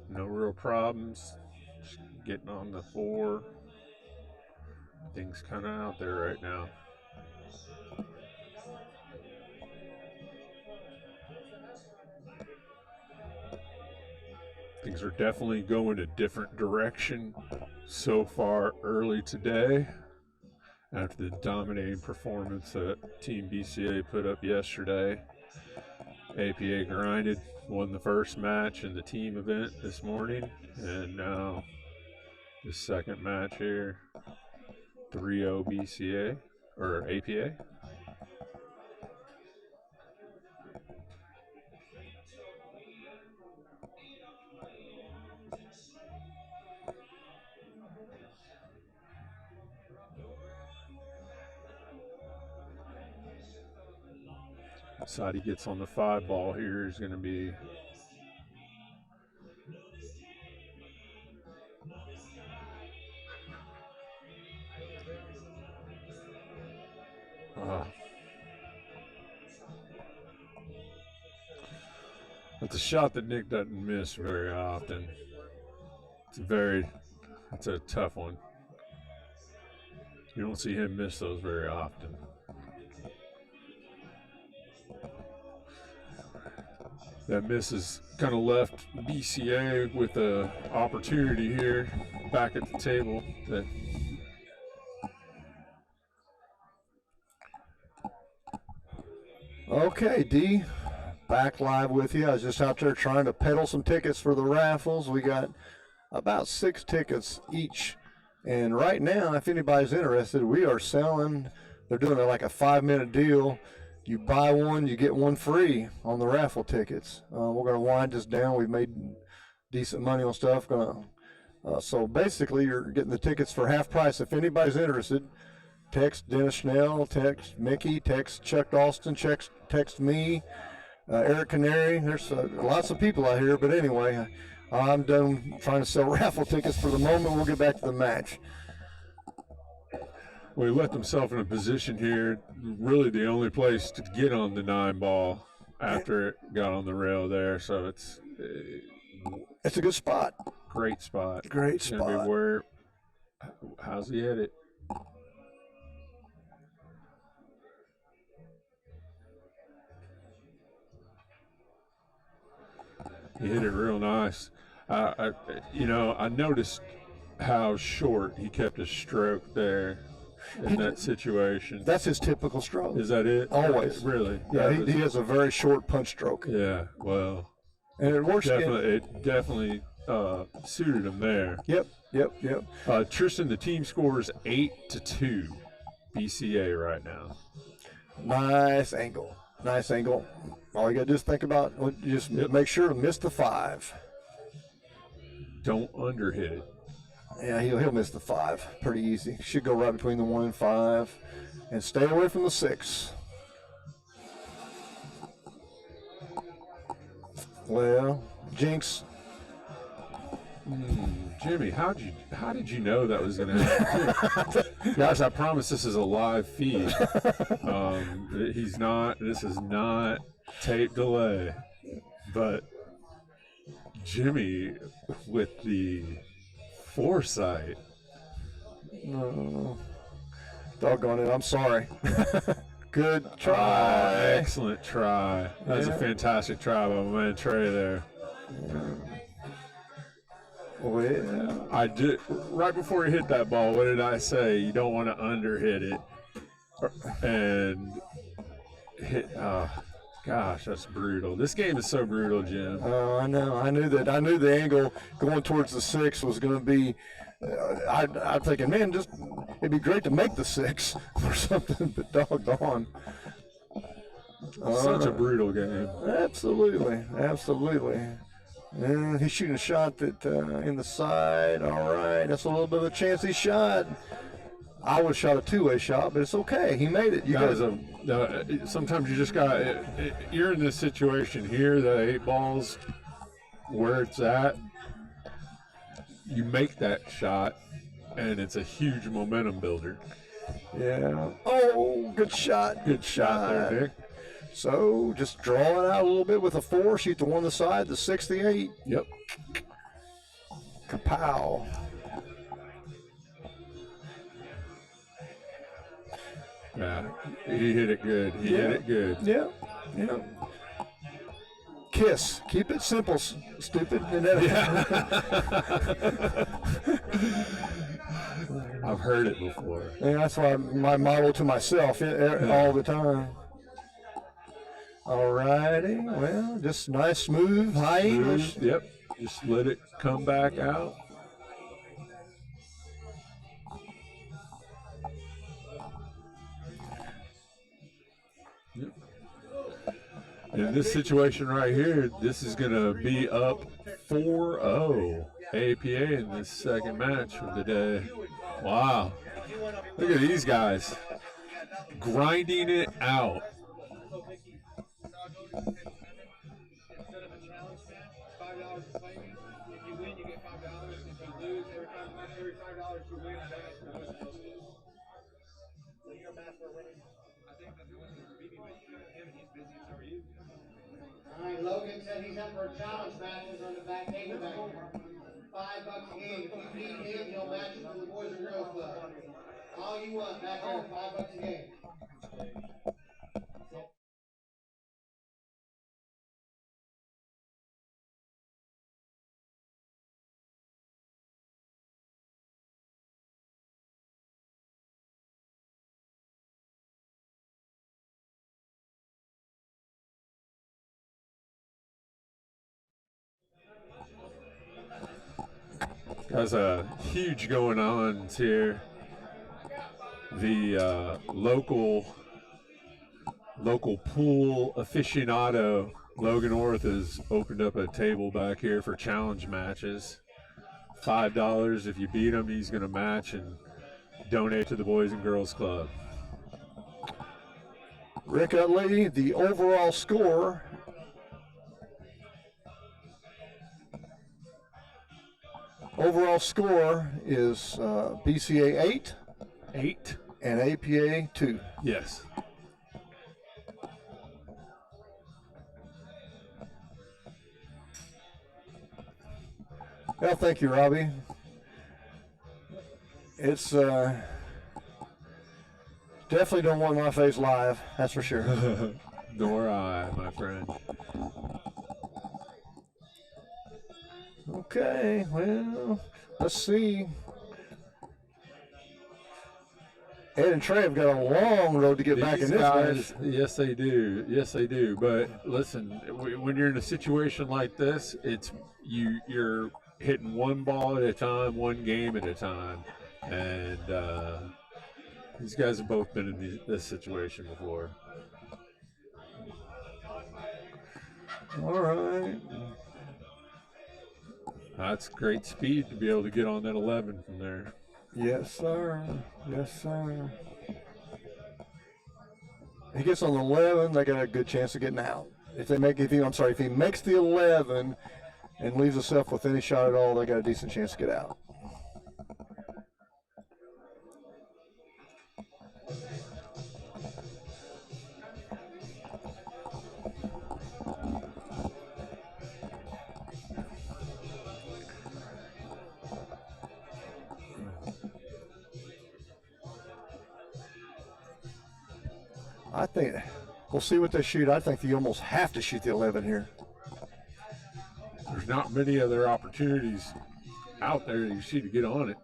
No real problems. Just getting on the 4. Things kind of out there right now. Things are definitely going a different direction so far early today after the dominating performance that Team BCA put up yesterday. APA grinded, won the first match in the team event this morning, and now the second match here, 3-0 BCA, or APA. Side he gets on the 5 ball here is going to be it's a shot that Nick doesn't miss very often. It's a tough one. You don't see him miss those very often. That miss has kind of left BCA with an opportunity here back at the table. Okay, D, back live with you. I was just out there trying to peddle some tickets for the raffles. We got about 6 tickets each. And right now, if anybody's interested, we are selling. They're doing like a 5-minute deal. You buy one, you get one free on the raffle tickets. We're going to wind this down. We've made decent money on stuff. So basically, you're getting the tickets for half price. If anybody's interested, text Dennis Schnell, text Mickey, text Chuck Dalston, text me, Eric Canary. There's lots of people out here, but anyway, I'm done trying to sell raffle tickets for the moment. We'll get back to the match. Well, he left himself in a position here, really the only place to get on the 9 ball after it got on the rail there. So it's a good spot. Great spot. Great spot. How's he hit it? He hit it real nice. I noticed how short he kept his stroke there in that situation. That's his typical stroke. Is that it? Always. Really? Yeah, he has a very short punch stroke. Yeah, well. And it works. It definitely suited him there. Yep. Tristan, the team scores 8-2 BCA right now. Nice angle. All you got to do is think about, make sure to miss the 5. Don't underhit it. Yeah, he'll miss the 5. Pretty easy. Should go right between the 1 and 5. And stay away from the 6. Well, Jinx. Jimmy, how did you know that was going to happen? Guys, I promise this is a live feed. This is not tape delay. But Jimmy with the foresight. No. Doggone it, I'm sorry. Good try. Excellent try. That's a fantastic try by my man Trey there. Well, I did right before he hit that ball. What did I say? You don't want to underhit it, and hit. Gosh, that's brutal. This game is so brutal, Jim. Oh, I know. I knew that. I knew the angle going towards the 6 was going to be. I'm thinking, man, it'd be great to make the 6 or something, but doggone. Such a brutal game. Absolutely. And he's shooting a shot that in the side. All right, that's a little bit of a chancy shot. I would have shot a 2-way shot, but it's okay. He made it. Sometimes you just got. You're in this situation here, the 8 balls, where it's at. You make that shot, and it's a huge momentum builder. Yeah. Oh, good shot. Good shot there, Nick. So just draw it out a little bit with a 4. Shoot the 1 on the side, the 6, the 8. Yep. Kapow. Yeah, he hit it good. He hit it good. Yeah. Kiss. Keep it simple, stupid. I've heard it before. Yeah, that's why my motto to myself all the time. All righty. Well, just nice, smooth, high English. Yep. Just let it come back out. Yep. In this situation right here, this is going to be up 4-0 APA in this second match of the day. Wow. Look at these guys grinding it out. Instead of a challenge match, $5 to play me. If you win, you get $5. If you lose, every $5 you win, I donate to the Boys and Girls Club. So you're a match for winning? I think the one who beat me, but him and he's busy, so are you. All right, Logan said he's up for challenge matches on the back table back here. $5 a game. If you beat him, he'll match you for the Boys and Girls Club. All you want back here, $5 a game. There's a huge going on here. The local pool aficionado Logan Orth has opened up a table back here for challenge matches. $5 if you beat him, he's going to match and donate to the Boys and Girls Club. Rick Utley, the overall score is BCA 8. 8. And APA 2. Yes. Well, thank you, Robbie. It's definitely don't want my face live, that's for sure. Nor I, my friend. Okay, well, let's see. Ed and Trey have got a long road to get back in this match. Yes, they do. Yes, they do. But listen, when you're in a situation like this, you're hitting one ball at a time, one game at a time, and these guys have both been in this situation before. All right. That's great speed to be able to get on that 11 from there. Yes, sir. Yes, sir. He gets on the 11, they got a good chance of getting out. If he makes the 11 and leaves himself with any shot at all, they got a decent chance to get out. I think we'll see what they shoot. I think they almost have to shoot the 11 here. There's not many other opportunities out there you see to get on it.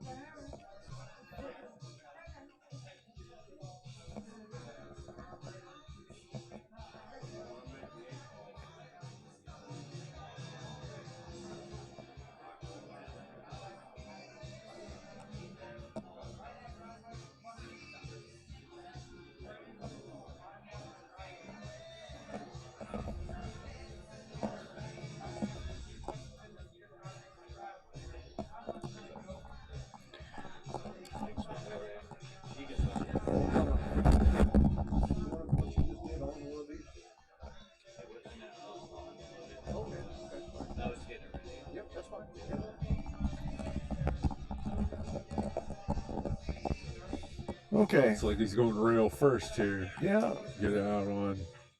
Okay. It's like he's going rail first here. Yeah. Get out on.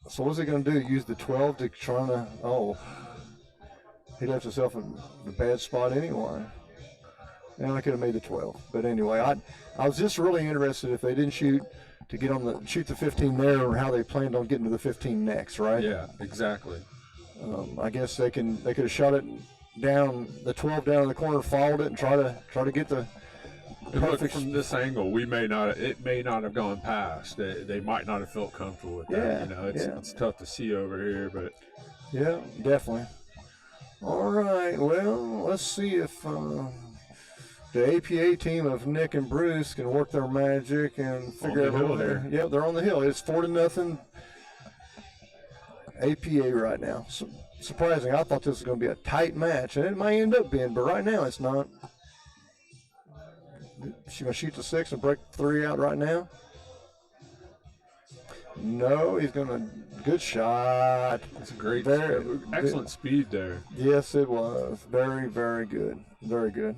So what's he going to do? Use the 12 to try to, he left himself in a bad spot anyway. And I could have made the 12. But anyway, I was just really interested if they didn't shoot the 15 there, or how they planned on getting to the 15 next, right? Yeah, exactly. I guess they could have shot it down, the 12 down in the corner, followed it, and try to get the perfect. From this angle, it may not have gone past. They might not have felt comfortable with that. It's tough to see over here, but yeah, definitely. All right, well, let's see if the APA team of Nick and Bruce can work their magic and figure out over there. Yeah, they're on the hill. It's 4-0 APA right now. So, surprising. I thought this was going to be a tight match, and it might end up being, but right now it's not. She's going to shoot the 6 and break 3 out right now. No, he's going to. Good shot. It's a great, Very, excellent speed there. Yes, it was. Very, very good. Very good.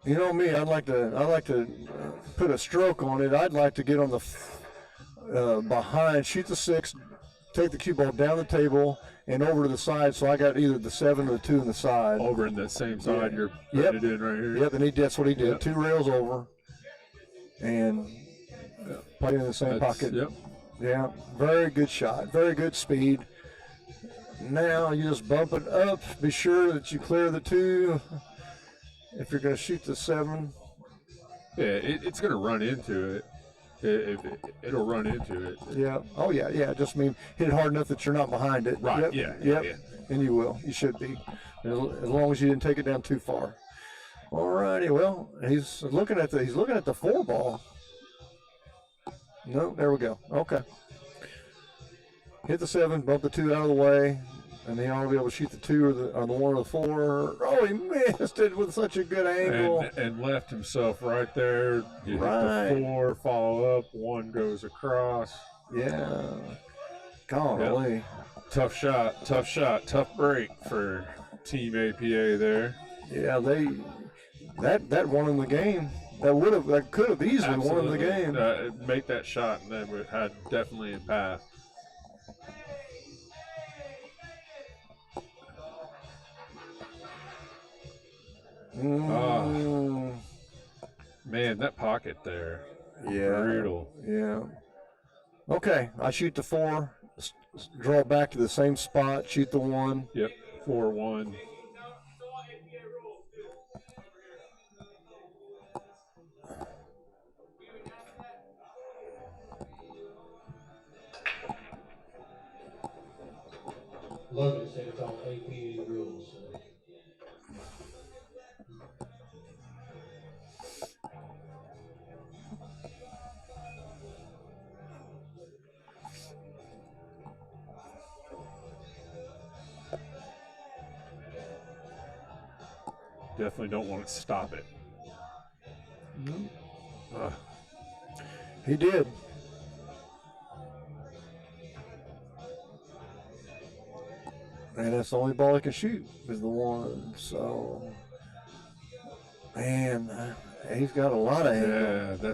You know me, I like to put a stroke on it. I'd like to get on the behind, shoot the 6, take the cue ball down the table and over to the side. So I got either the 7 or the 2 in the side. Over in that same side, you're putting it in right here. Yep, and that's what he did. Yep. 2 rails over, and put it in the same pocket. Yep. Yeah, very good shot. Very good speed. Now you just bump it up. Be sure that you clear the 2. If you're going to shoot the 7. Yeah, it's going to run into it. It'll run into it. Yeah. Oh, yeah, yeah. Just mean hit it hard enough that you're not behind it. Right, Yep. yeah. And you will. You should be. As long as you didn't take it down too far. All righty. Well, he's looking at the 4 ball. No, there we go. Okay. Hit the 7, bump the 2 out of the way, and then I'll be able to shoot the 2 or the 1 or the 4. Oh, he missed it with such a good angle. And left himself right there. You hit the 4, follow up, 1 goes across. Yeah. Golly. Yep. Tough shot, tough break for Team APA there. Yeah, that won him the game. That could have easily won him the game. Make that shot, and then we had definitely a path. Oh, man, that pocket there. Yeah. Brutal. Yeah. Okay, I shoot the 4, draw back to the same spot, shoot the 1. Yep, 4-1. Logan said it's all APA rules. Definitely don't want to stop it. He did. And that's the only ball he can shoot is the 1. So, man, he's got a lot of angle. Yeah,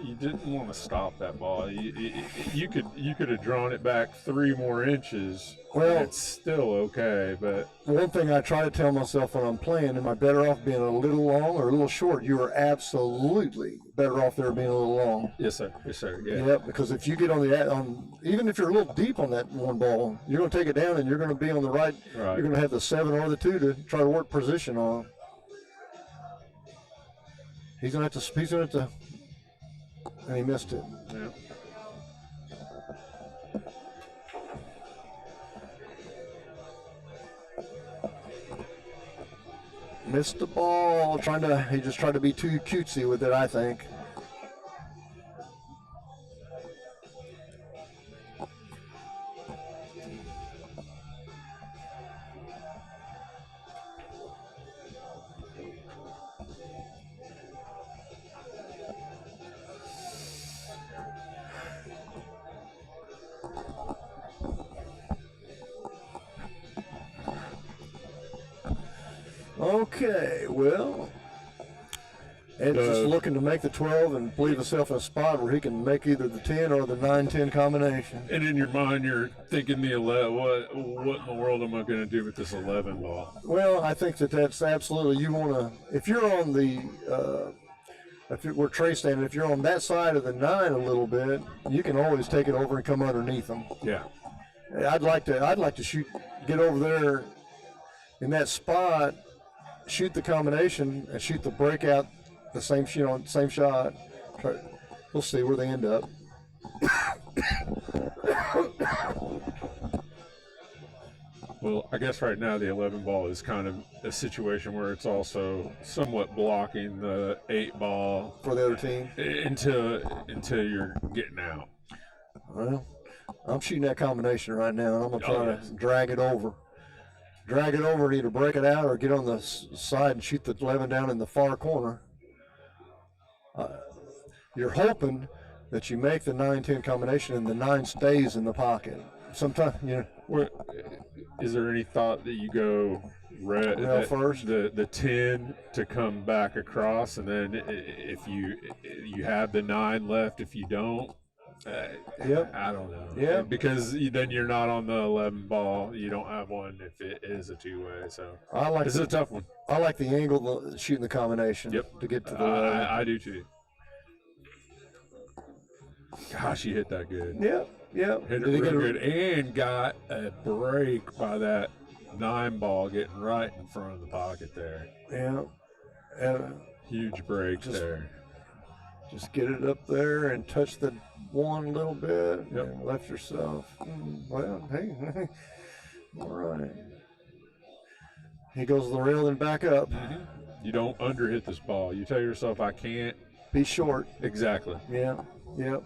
you didn't want to stop that ball. You could have drawn it back 3 more inches. Well, it's still okay, but one thing I try to tell myself when I'm playing, am I better off being a little long or a little short? You are absolutely better off there being a little long. yes, sir. Yeah. Yep, because if you get even if you're a little deep on that 1 ball, you're going to take it down and you're going to be on the right. You're going to have the 7 or the 2 to try to work position on. He's going to have to, and he missed it. Yeah. Missed the ball. He just tried to be too cutesy with it, I think. Okay, well, Ed's just looking to make the 12 and leave himself in a spot where he can make either the 10 or the 9-10 combination. And in your mind, you're thinking the 11. What in the world am I going to do with this 11 ball? Well, I think that's absolutely, you want to, if you're on the, where Trey's standing, if you're on that side of the 9 a little bit, you can always take it over and come underneath them. Yeah. I'd like to get over there in that spot, shoot the combination, and shoot the breakout, the same shot. We'll see where they end up. Well, I guess right now the 11 ball is kind of a situation where it's also somewhat blocking the 8 ball For the other team. until you're getting out. Well, I'm shooting that combination right now, and I'm gonna try yes. to drag it over. Drag it over and either break it out or get on the side and shoot the 11 down in the far corner. You're hoping that you make the 9-10 combination and the 9 stays in the pocket. Sometimes, Is there any thought that you go rail first? The 10 to come back across, and then if you have the 9 left, if you don't, Yep. I don't know. Yeah. Because then you're not on the 11 ball. You don't have one if it is a two-way. So this is a tough one. I like the angle shooting the combination. Yep. To get to the. I do too. Gosh, you hit that good. Yep. Yep. Hit it real good, and got a break by that 9 ball getting right in front of the pocket there. Yeah. Huge break there. Just get it up there and touch the 1 a little bit, Yep. and left yourself. Well, hey, all right. He goes to the rail and back up. Mm-hmm. You don't underhit this ball. You tell yourself, I can't. Be short. Exactly. Yeah. Yep.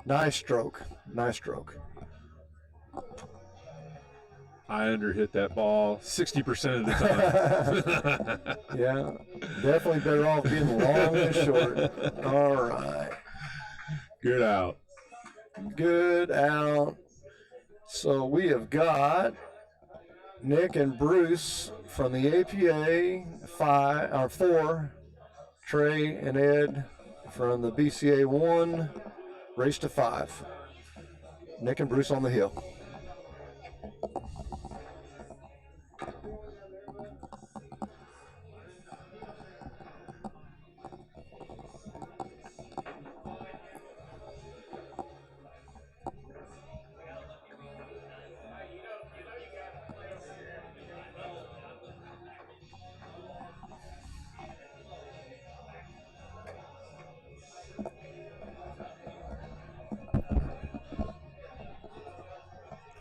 Nice stroke. Nice stroke. I underhit that ball 60% of the time. Yeah. Definitely better off being long than short. All right. Good out. Good out. So we have got Nick and Bruce from the APA 4, Trey and Ed from the BCA 1, race to 5. Nick and Bruce on the hill.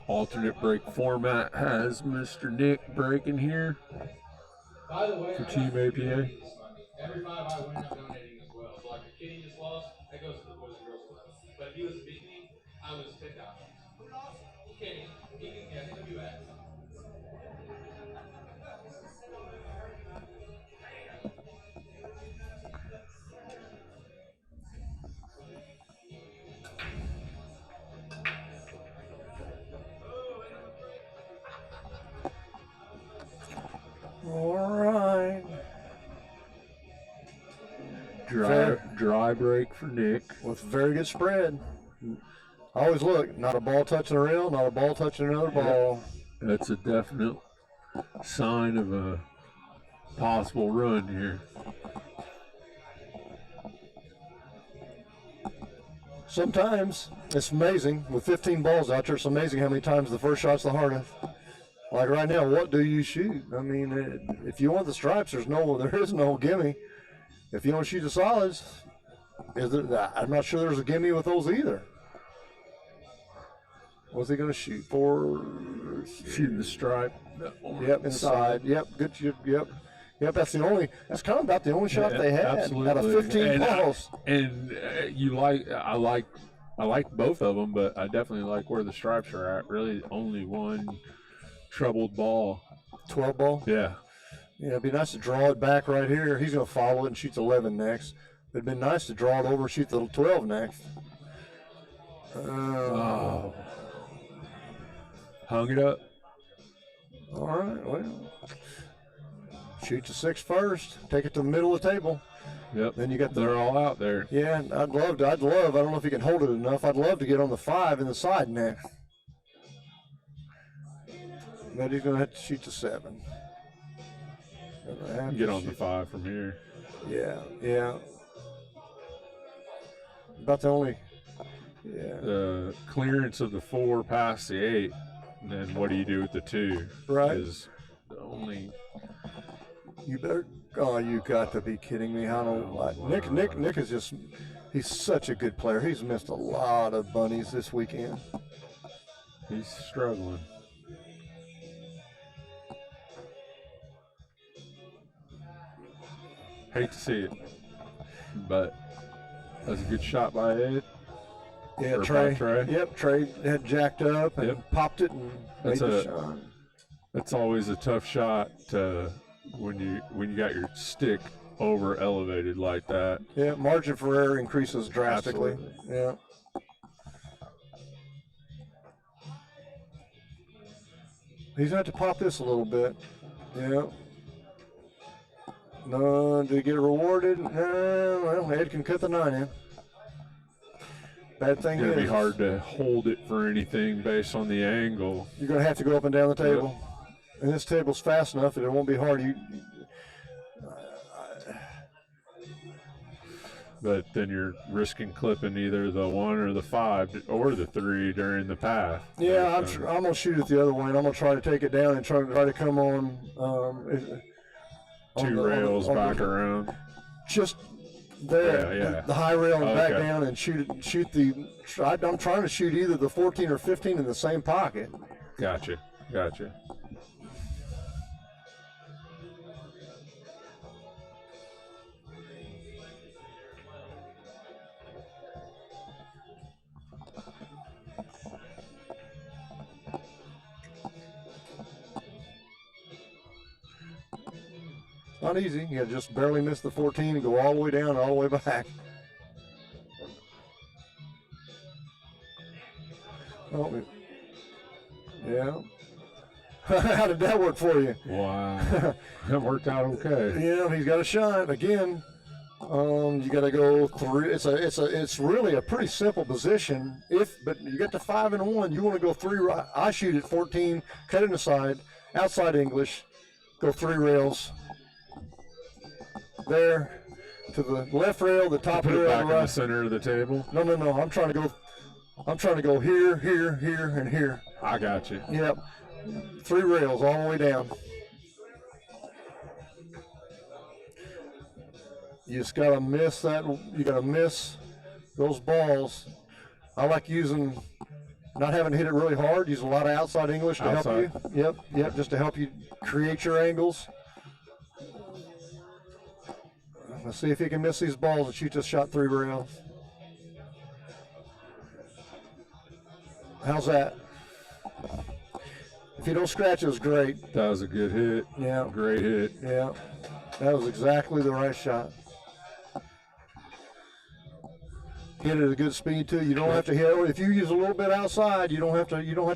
Alternate break format has Mr. Nick breaking here By the way, for Team APA. every 5 I win, I'm donating as well. So like if Kenny just lost, that goes to the Boys and Girls Club. But if he was to beat me, I was $10. Who lost? Kenny. He can, yeah, he'll be back. All right. Dry break for Nick. With very good spread. Always look, not a ball touching a rail, not a ball touching another ball. That's a definite sign of a possible run here. Sometimes it's amazing with 15 balls out there. It's amazing how many times the first shot's the hardest. Like right now, what do you shoot? I mean, if you want the stripes, there is no gimme. If you want to shoot the solids, I'm not sure there's a gimme with those either. What's he going to shoot for? Shooting the stripe. Yep, inside. Yep, good. Yep. That's kind of about the only shot they had absolutely. out of 15 balls. I like both of them, but I definitely like where the stripes are at. Really, only one troubled ball. 12 ball? Yeah. Yeah, it'd be nice to draw it back right here. He's going to follow it and shoots 11 next. It'd been nice to draw it over and shoot the 12 next. Hung it up. All right, well. Shoot the 6 first. Take it to the middle of the table. Yep. Then you got they're all out there. Yeah, I'd love. I don't know if he can hold it enough. I'd love to get on the 5 in the side next. But he's going to have to shoot the 7. Get on the 5 from here. Yeah. About the only. Yeah. The clearance of the 4 past the 8, and then what do you do with the 2? Right. Is the only. You better. Oh, you got to be kidding me! I don't. Nick is just. He's such a good player. He's missed a lot of bunnies this weekend. He's struggling. Hate to see it, but that's a good shot by Ed. Yeah, Or Trey. by Trey. Yep, Trey had jacked up and popped it and That's made the a- shot. That's always a tough shot to, when you got your stick over elevated like that. Yeah, margin for error increases drastically. Absolutely. Yeah. He's going to have to pop this a little bit. Yeah. No, did he get rewarded? No, well, Ed can cut the 9 in. Bad thing It's gonna is, be hard to hold it for anything based on the angle. you're going to have to go up and down the table. And this table's fast enough that it won't be hard. But then you're risking clipping either the 1 or the 5 or the 3 during the path. Yeah, I'm going to shoot it the other way, and I'm going to try to take it down and try to come on. Two rails back around. Just there, Yeah. the high rail and back Okay. down and shoot the. I'm trying to shoot either the 14 or 15 in the same pocket. Gotcha. Not easy. You got to just barely miss the 14 and go all the way down, all the way back. Oh, yeah. How did that work for you? Wow. That worked out okay. Yeah, he's got a shot again. You got to go through. It's really a pretty simple position. But you get to 5 and 1, you want to go 3. I shoot at 14, cut it aside, outside English, go 3 rails. There to the left rail, the top Put it rail, back the in the right. center of the table. No. I'm trying to go here, and here. I got you. Yep. 3 rails all the way down. You just gotta miss that. You gotta miss those balls. I like not having to hit it really hard. Use a lot of outside English to help you. Yep, just to help you create your angles. Let's see if he can miss these balls and shoot this shot 3 rails. How's that? If you don't scratch, it was great. That was a good hit. Yeah. Great hit. Yeah. That was exactly the right shot. Hit it at a good speed too. You don't have to hit it. If you use a little bit outside, you don't have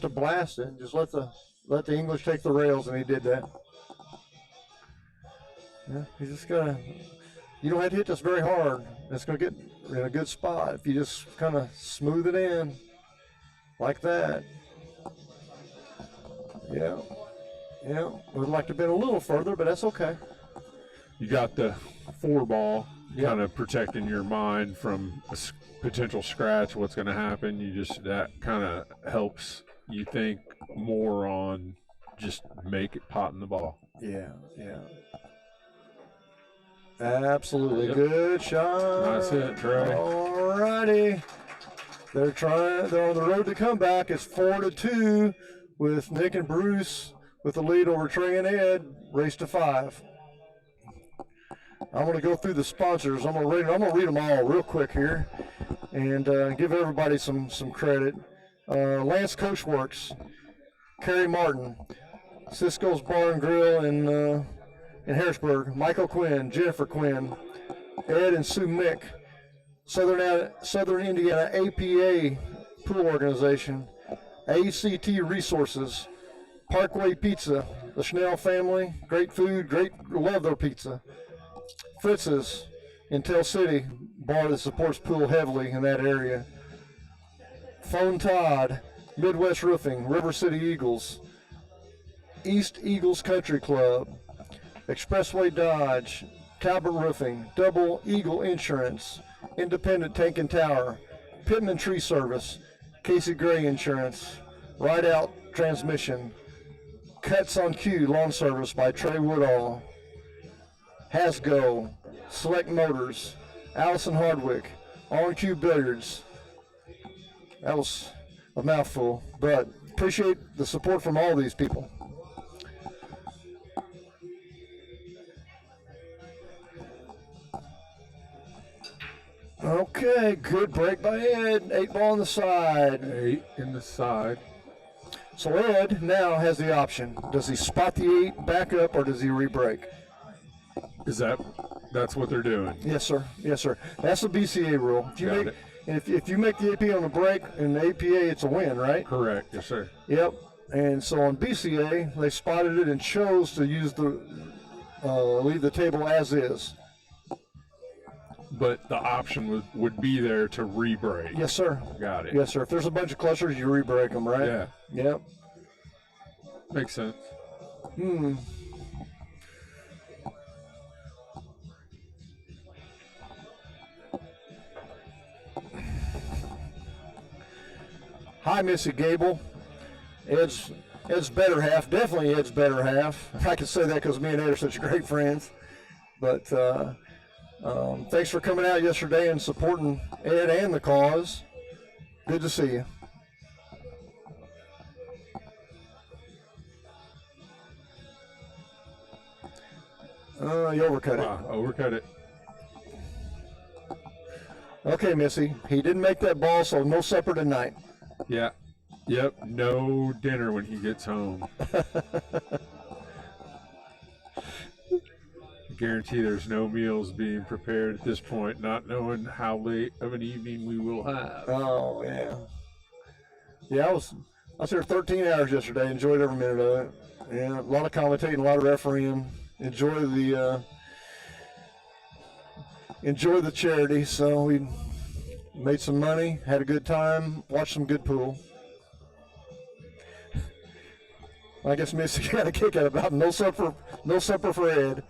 to blast it. Just let the English take the rails, and he did that. Yeah, you just gotta. You don't have to hit this very hard. It's gonna get in a good spot if you just kind of smooth it in, like that. Yeah. Would like to have been a little further, but that's okay. You got the 4 ball, Yep. kind of protecting your mind from a potential scratch. What's going to happen? That kind of helps you think more on just make it pot in the ball. Yeah. Absolutely. Yep. Good shot. Nice hit, Trey. All righty. They're on the road to comeback. It's 4-2 with Nick and Bruce with the lead over Trey and Ed. Race to 5. I'm going to go through the sponsors. I'm going to read them all real quick here and give everybody some credit. Lance Coachworks, Kerry Martin, Cisco's Bar and Grill in Harrisburg, Michael Quinn, Jennifer Quinn, Ed and Sue Mick, Southern Indiana APA Pool Organization, ACT Resources, Parkway Pizza, the Schnell family, great food, love their pizza. Fritz's in Tell City, bar that supports pool heavily in that area. Phone Todd, Midwest Roofing, River City Eagles, East Eagles Country Club, Expressway Dodge, Talbot Roofing, Double Eagle Insurance, Independent Tank and Tower, Pittman Tree Service, Casey Gray Insurance, Ride Out Transmission, Cuts on Q Lawn Service by Trey Woodall, Hasgo, Select Motors, Allison Hardwick, On-Q Billiards. That was a mouthful, but appreciate the support from all these people. Okay, good break by Ed. 8 ball on the side. 8 in the side. So Ed now has the option. Does he spot the 8 back up or does he re-break? That's what they're doing? Yes, sir. Yes, sir. That's the BCA rule. Got it. If you make the AP on the break in the APA, it's a win, right? Correct. Yes, sir. Yep. And so on BCA, they spotted it and chose to use leave the table as is. But the option would be there to re-break. Yes, sir. Got it. Yes, sir. If there's a bunch of clusters, you re-break them, right? Yeah. Yep. Makes sense. Hi, Missy Goebel. Ed's better half. Definitely Ed's better half. I can say that because me and Ed are such great friends. But thanks for coming out yesterday and supporting Ed and the cause. Good to see you. You overcut it. Wow, overcut it. Okay, Missy. He didn't make that ball, so no supper tonight. Yeah. Yep. No dinner when he gets home. Guarantee there's no meals being prepared at this point, not knowing how late of an evening we will have. Oh, yeah. Yeah, I was here 13 hours yesterday. Enjoyed every minute of it. Yeah, a lot of commentating, a lot of refereeing. Enjoy the charity. So we made some money, had a good time, watched some good pool. I guess Missy got a kick out about no supper for Ed.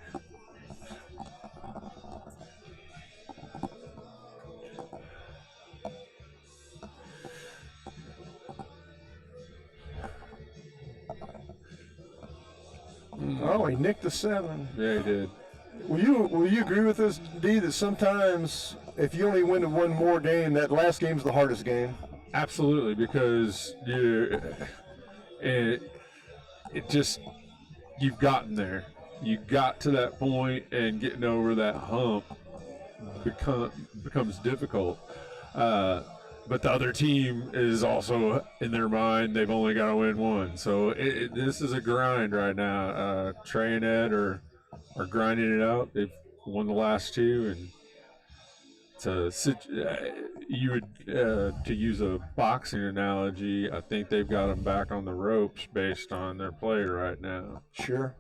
Oh, he nicked the 7. Yeah, he did. Will you agree with this, D, that sometimes if you only win one more game, that last game's the hardest game? Absolutely, because it just, you've gotten there. You got to that point, and getting over that hump becomes difficult. But the other team is also, in their mind, they've only got to win one. So this is a grind right now. Trey and Ed are grinding it out. They've won the last 2, and to use a boxing analogy, I think they've got them back on the ropes based on their play right now. Sure.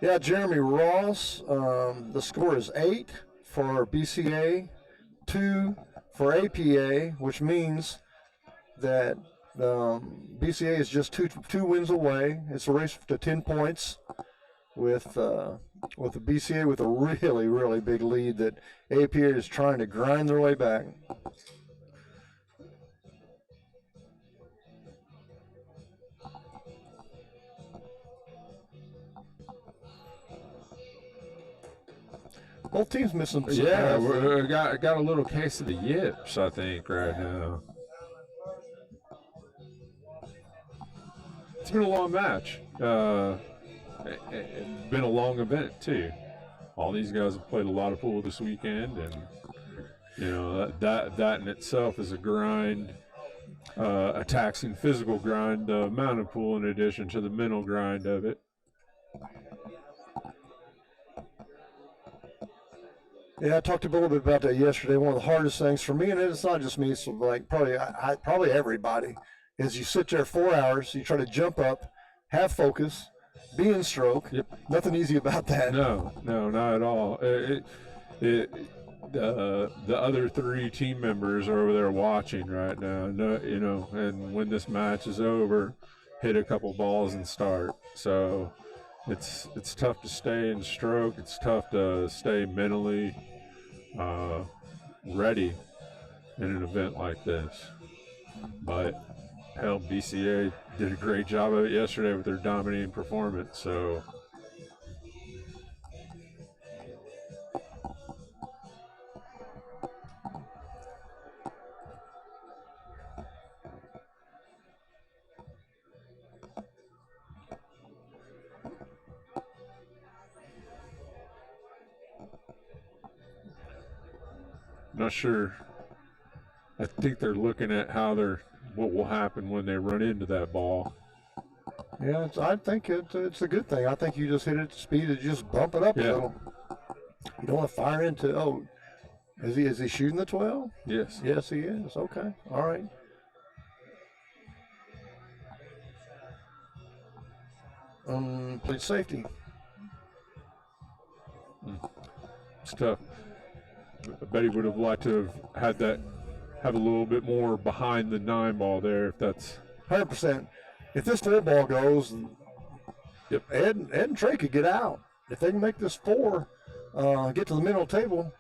Yeah, Jeremy Ross, the score is 8 for BCA, 2 for APA, which means that BCA is just two wins away. It's a race to 10 points with the BCA with a really, really big lead that APA is trying to grind their way back. Both teams missing some. Yeah, we got a little case of the yips, I think, right now. It's been a long match. It's been a long event, too. All these guys have played a lot of pool this weekend, and, you know, that in itself is a grind, a taxing physical grind, the amount of pool in addition to the mental grind of it. Yeah, I talked a little bit about that yesterday. One of the hardest things for me, and it's not just me, it's like probably everybody, is you sit there 4 hours, you try to jump up, have focus, be in stroke. Yep. Nothing easy about that. No, not at all. The other 3 team members are over there watching right now. No, you know, and when this match is over, hit a couple balls and start. So it's tough to stay in stroke. It's tough to stay mentally ready in an event like this. But hell, BCA did a great job of it yesterday with their dominating performance. So Not sure. I think they're looking at what will happen when they run into that ball. Yeah, I think it's a good thing. I think you just hit it at the speed to just bump it up a little. You don't want to fire into. Oh, is he shooting the 12? Yes. Yes, he is. Okay. All right. Complete safety. It's tough. I bet he would have liked to have have a little bit more behind the 9 ball there, if that's 100%. If this 4 ball goes, Yep. Ed and Trey could get out. If they can make this 4, get to the middle table,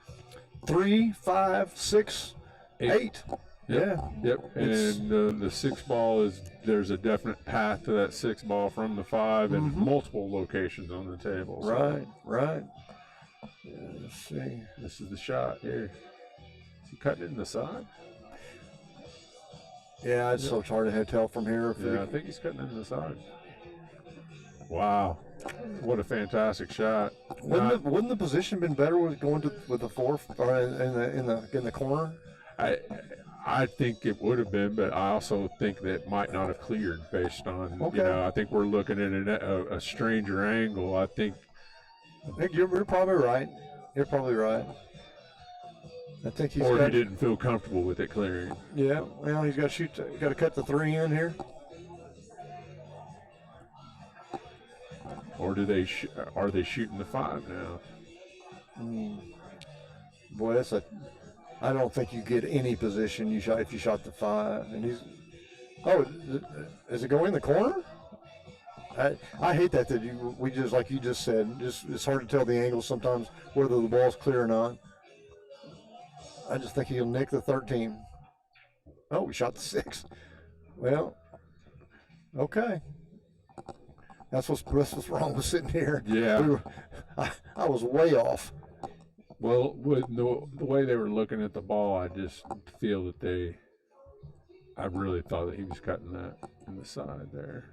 3, 5, 6, 8. Yeah. Yep. And the 6 ball Mm-hmm. there's a definite path to that 6 ball from the 5 and multiple locations on the table. So Right, right. Yeah, let's see. this is the shot here. Is he cutting it in the side? Yeah, it's so hard to tell from here. Yeah, I think he's cutting it in the side. Wow. What a fantastic shot. Wouldn't the position been better with going with the 4 or in the corner? I think it would have been, but I also think that it might not have cleared based on, Okay. I think we're looking at a stranger angle. I think You're probably right. You're probably right. I think he's he got, didn't feel comfortable with it clearing. yeah. Well, he's got to shoot. Got to cut the 3 in here. Or are they shooting the 5 now? Boy, I don't think you get any position if you shot the 5. And he's. Oh, is it going in the corner? I hate that we just, like you just said, it's hard to tell the angle sometimes whether the ball's clear or not. I just think he'll nick the 13. Oh, we shot the 6. Well, okay. That's what's wrong with sitting here. Yeah. I was way off. Well, with the way they were looking at the ball, I just feel that I really thought that he was cutting that in the side there.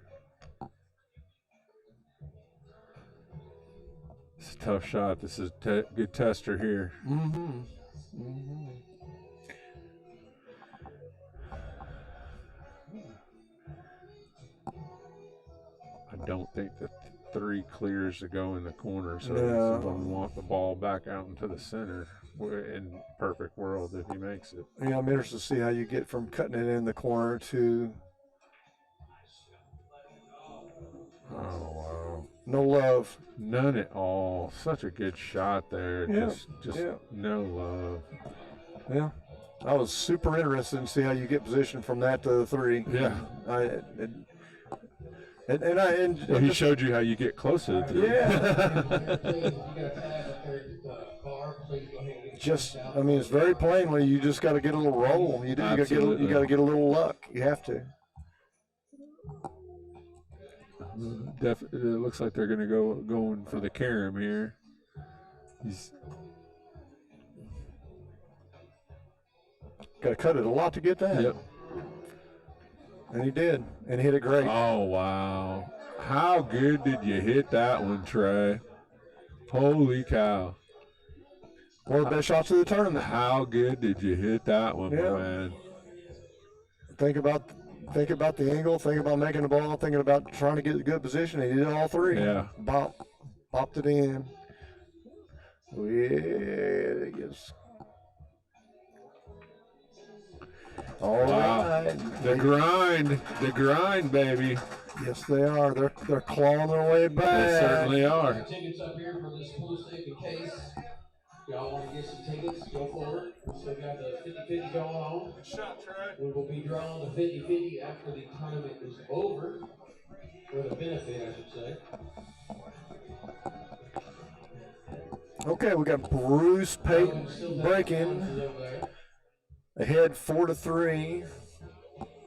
It's a tough shot. This is a good tester here. I don't think that 3 clears to go in the corner, so No. he's going to want the ball back out into the center. In perfect world, if he makes it. Yeah, I'm interested to see how you get from cutting it in the corner to. Oh, wow. No love. None at all. Such a good shot there. Yeah, Just yeah. no love. Yeah. I was super interested in see how you get position from that to the 3. Yeah. Well, he showed you how you get closer to the 3. Yeah. It's very plainly you just got to get a little roll. You got to get a little luck. You have to. It looks like they're going to going for the carom here. He's got to cut it a lot to get that. Yep. And he did, and he hit it great. Oh, wow. How good did you hit that one, Trey? Holy cow. One of the best shots of the tournament. How good did you hit that one, Yeah. my man? Think about the angle, think about making the ball, thinking about trying to get a good position. He did all 3. Yeah. Bopped it in. Yeah, yes. All Wow. right. The grind, baby. Yes, they are. They're clawing their way back. They certainly are. Tickets up here for this pool stick case. Y'all want to get some tickets? Go forward. We still got the 50-50 going on. Good shot, Trey. We will be drawing the 50-50 after the tournament is over. For the benefit, I should say. Okay, we got Bruce Pate breaking. Ahead 4-3.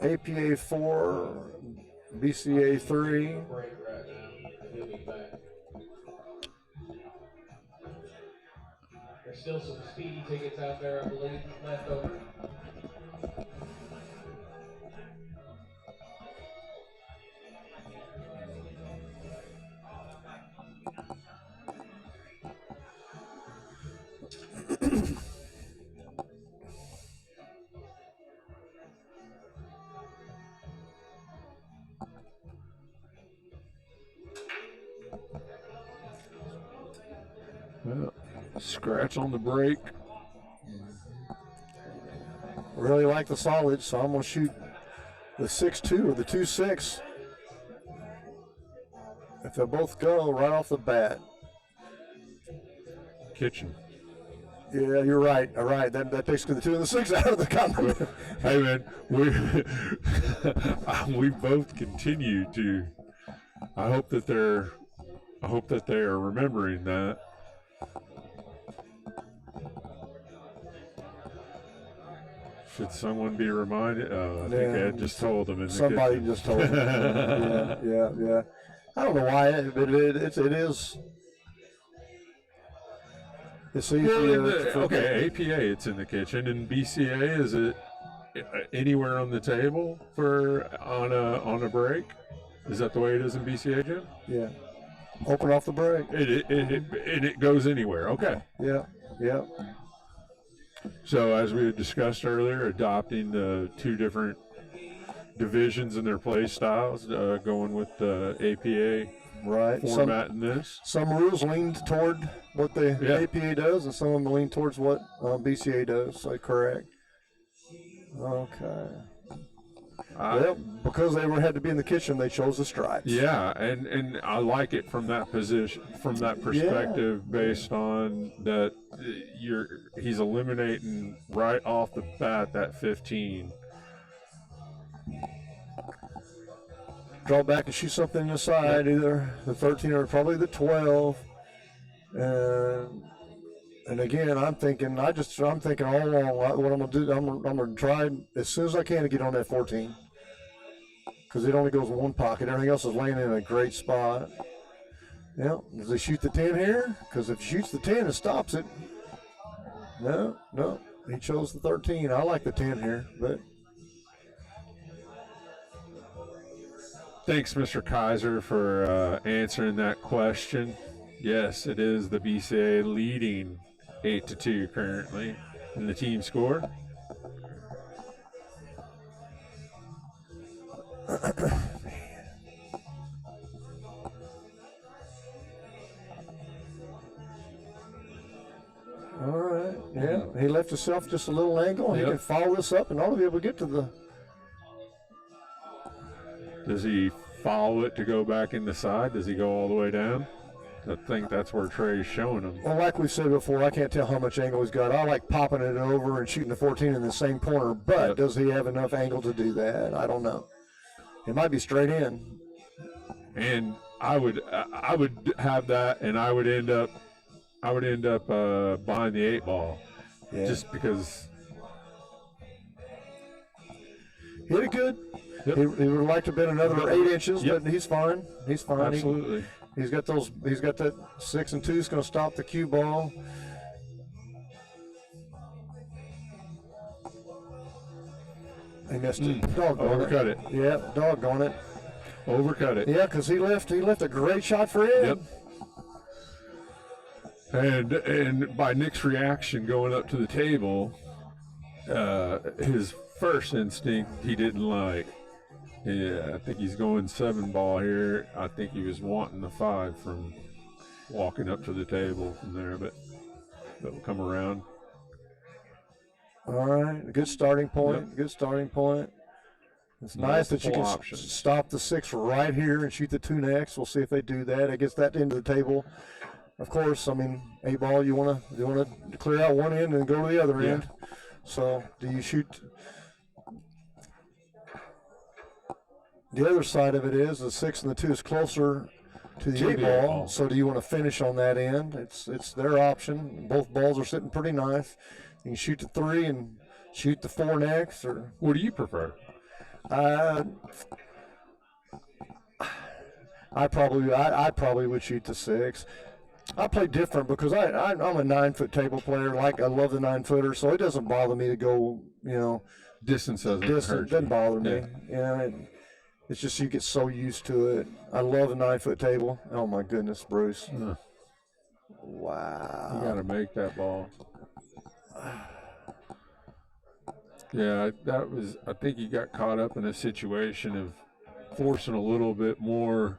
APA 4. BCA 3. Break right now. He'll be back. There's still some speedy tickets out there, I believe, left over. Yeah. Scratch on the brake. Really like the solid, so I'm going to shoot the 6.2 or the 2.6. If they both go right off the bat. Kitchen. Yeah, you're right. All right, that takes the 2 and the 6 out of the comment. Hey man, we both continue to. I hope that they are remembering that. Should someone be reminded? I think Ed just told them. Somebody just told them. Yeah. I don't know why, but it is. It's easier. Okay, APA, it's in the kitchen, and BCA, is it anywhere on the table for on a break? Is that the way it is in BCA, Jim? Yeah. Open off the brake. It goes anywhere. Okay. Yeah. So as we had discussed earlier, adopting the 2 different divisions in their play styles, going with the APA format in this. Some rules lean toward what the APA does, and some of them lean towards what BCA does. So correct. Okay. Well, because they had to be in the kitchen, they chose the stripes. Yeah, and I like it from that position, from that perspective, based on that he's eliminating right off the bat that 15. Draw back and shoot something in the side, either the 13 or probably the 12. And again, I'm thinking all along what I'm gonna do. I'm gonna try as soon as I can to get on that 14, because it only goes in one pocket. Everything else is laying in a great spot. Yeah, does he shoot the 10 here? Because if he shoots the 10, it stops it. No, he chose the 13. I like the 10 here, but. Thanks, Mr. Kaiser, for answering that question. Yes, it is the BCA leading 8-2 currently in the team score. All right, yeah, he left himself just a little angle. He can follow this up and ought to be able to get to the. Does he follow it to go back in the side? Does he go all the way down? I think that's where Trey's showing him. Well, like we said before, I can't tell how much angle he's got. I like popping it over and shooting the 14 in the same corner, but does he have enough angle to do that? I don't know. It might be straight in. And I would have that, and I would end up behind the 8 ball, just because. Hit it good. He would like to have been another 8 inches, but he's fine. He's fine. Absolutely. He's got that 6 and 2 is going to stop the cue ball. He missed it. Overcut it. Yeah, doggone it. Overcut it. Yeah, because he left a great shot for him. Yep. And by Nick's reaction going up to the table, his first instinct he didn't like. Yeah, I think he's going 7 ball here. I think he was wanting the 5 from walking up to the table from there, but that'll come around. All right, good starting point. Yep. Good starting point. It's nice that you can stop the 6 right here and shoot the 2 next. We'll see if they do that. It gets that into the table. Of course, I mean, 8 ball, you want to clear out one end and go to the other end. So, do you shoot? The other side of it is the 6 and the 2 is closer to the 8 ball. So do you want to finish on that end? It's their option. Both balls are sitting pretty nice. You can shoot the 3 and shoot the 4 next. Or what do you prefer? I probably would shoot the 6. I play different because I'm a 9-foot table player. Like I love the 9-footer, so it doesn't bother me to go. Distance doesn't bother me. It's just you get so used to it. I love a 9-foot table. Oh my goodness, Bruce! Wow. You got to make that ball. Yeah, I think he got caught up in a situation of forcing a little bit more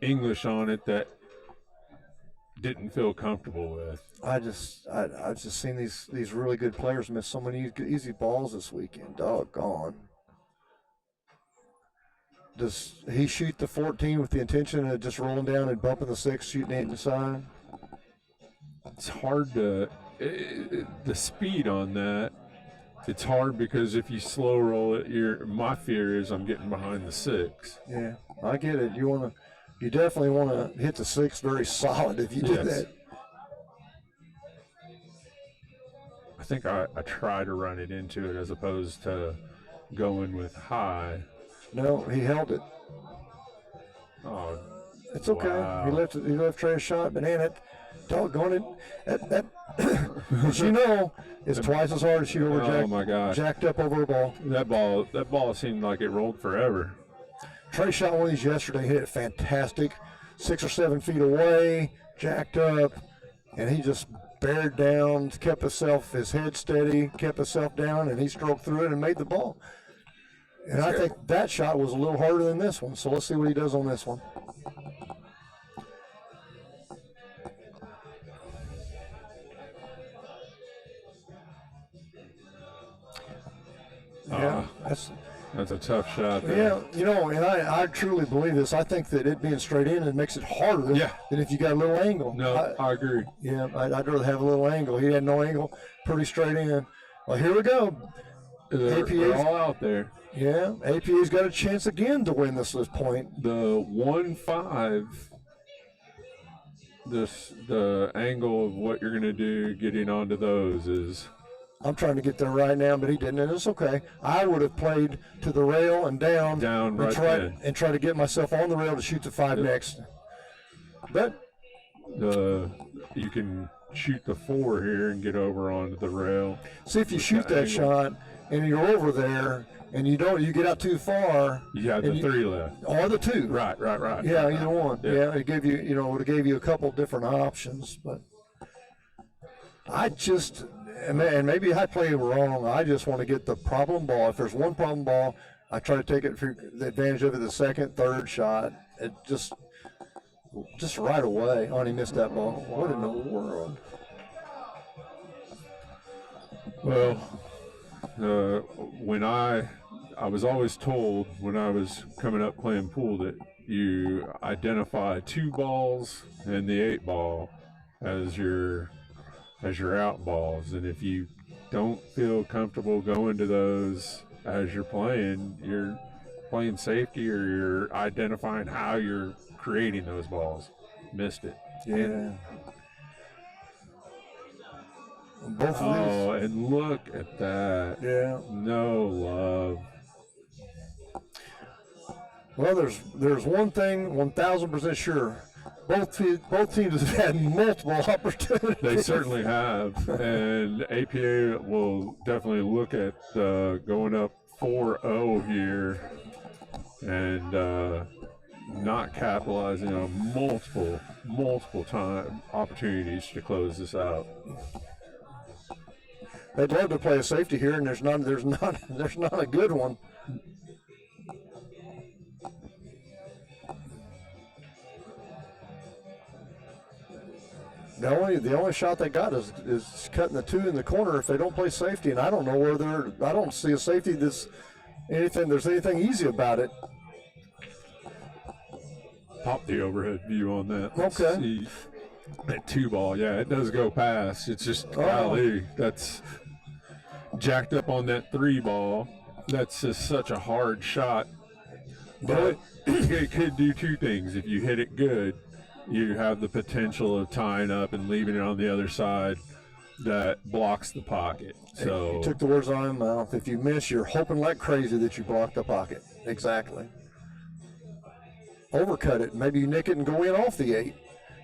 English on it that didn't feel comfortable with. I've just seen these really good players miss so many easy balls this weekend. Doggone. Does he shoot the 14 with the intention of just rolling down and bumping the 6, shooting it inside? It's hard to the speed on that. It's hard because if you slow roll it, my fear is I'm getting behind the 6. Yeah, I get it. You definitely want to hit the 6 very solid if you do that. I think I try to run it into it as opposed to going with high. No, he held it. Oh, it's okay. wow. He left Trey a shot, but man, doggone it, that as you know, is twice as hard as shoot over Oh my gosh. jacked up over a ball. That ball seemed like it rolled forever. Trey shot one of these yesterday, hit it fantastic, 6 or 7 feet away, jacked up, and he just bared down, kept his head steady, kept himself down, and he stroked through it and made the ball. And I think that shot was a little harder than this one, so let's see what he does on this one. Yeah, that's a tough shot there. Yeah, you know, and I truly believe this. I think that it being straight in, it makes it harder than if you got a little angle. No, I agree. Yeah, I'd rather have a little angle. He had no angle, pretty straight in. Well, here we go. They're all out there. Yeah, APA's got a chance again to win this point. The 1-5, the angle of what you're going to do getting onto those is... I'm trying to get there right now, but he didn't, and it's okay. I would have played to the rail and down right and try to get myself on the rail to shoot the 5 next. But you can shoot the 4 here and get over onto the rail. See, if you shoot that shot and you're over there and you get out too far. You have the 3 left. Or the 2. Right. Yeah, either one. Yeah, it gave you, would have gave you a couple different options, but and maybe I play wrong. I just want to get the problem ball. If there's one problem ball, I try to take it for the advantage of it the second, third shot. It just right away. Oh, and he missed that ball. What in the world? Well, when I was always told when I was coming up playing pool that you identify 2 balls and the 8 ball as your out balls, and if you don't feel comfortable going to those as you're playing safety, or you're identifying how you're creating those balls. Missed it. Yeah. Both of these. And look at that. Yeah. No love. Well, there's one thing 1,000% sure. Both teams have had multiple opportunities. They certainly have, and APA will definitely look at going up 4-0 here and not capitalizing on multiple time opportunities to close this out. They'd love to play a safety here, and there's not a good one. The only shot they got is cutting the 2 in the corner if they don't play safety, and I don't know I don't see a safety there's anything easy about it. Pop the overhead view on that. Let's okay. See. That 2 ball, yeah, it does go past. It's just golly, that's jacked up on that 3 ball. That's just such a hard shot. But it could do 2 things. If you hit it good, you have the potential of tying up and leaving it on the other side that blocks the pocket. So you took the words out of my mouth. If you miss, you're hoping like crazy that you block the pocket. Exactly. Overcut it. Maybe you nick it and go in off the 8.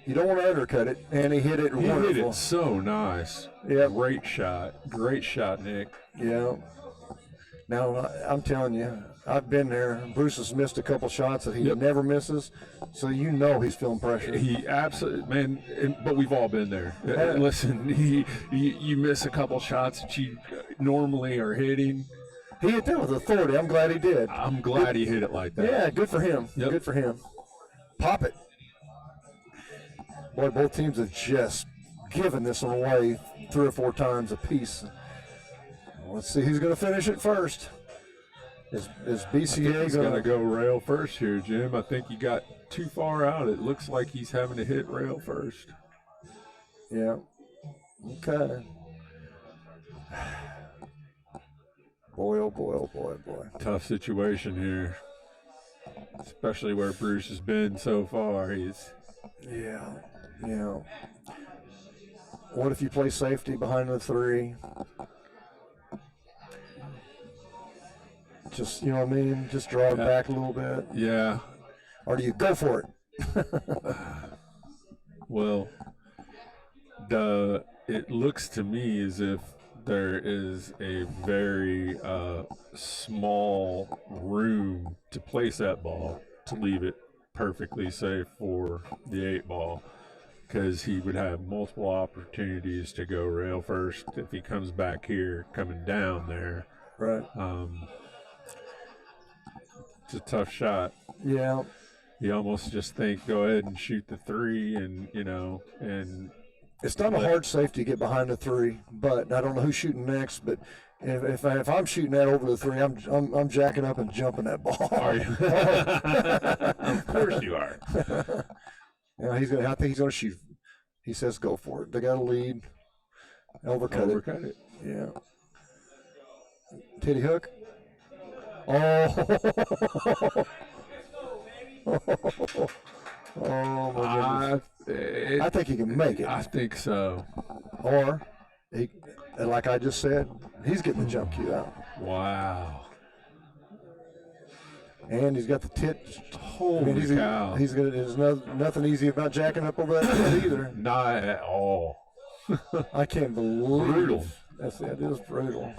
You don't want to undercut it, and he hit it wonderful. He hit it so nice. Yeah. Great shot, Nick. Yeah. Now, I'm telling you, I've been there. Bruce has missed a couple shots that he never misses, so you know he's feeling pressure. He absolutely, man, but we've all been there. Listen, you miss a couple shots that you normally are hitting. He hit that with authority. I'm glad he did. I'm glad he hit it like that. Yeah, good for him. Yep. Good for him. Pop it. Boy, both teams have just given this one away 3 or 4 times apiece. Let's see who's going to finish it first. Is BCA He's going to go rail first here, Jim. I think he got too far out. It looks like he's having to hit rail first. Yeah. Okay. Boy, oh boy, oh boy, oh boy. Tough situation here, especially where Bruce has been so far. Yeah. What if you play safety behind the 3? Just, you know what I mean? Just draw it back a little bit. Yeah. Or do you go for it? Well, it looks to me as if there is a very small room to place that ball to leave it perfectly safe for the 8 ball, because he would have multiple opportunities to go rail first if he comes back here coming down there. Right. It's a tough shot. Yeah. You almost just think go ahead and shoot the 3, and and it's not a hard safety to get behind the 3, but I don't know who's shooting next. But if I'm shooting that over the 3, I'm jacking up and jumping that ball. Are you? Of course you are. Yeah, I think he's gonna shoot. He says go for it. They got a lead. Overcut it. Yeah. Titty hook. Oh. Oh my goodness. I think he can make it. I think so. Or, like I just said, he's getting the jump cue out. Wow. And he's got the tit. Holy cow. There's nothing easy about jacking up over that tit either. Not at all. I can't believe. Brutal. That is brutal.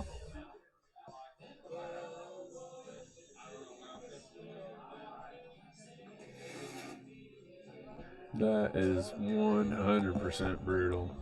That is 100% brutal.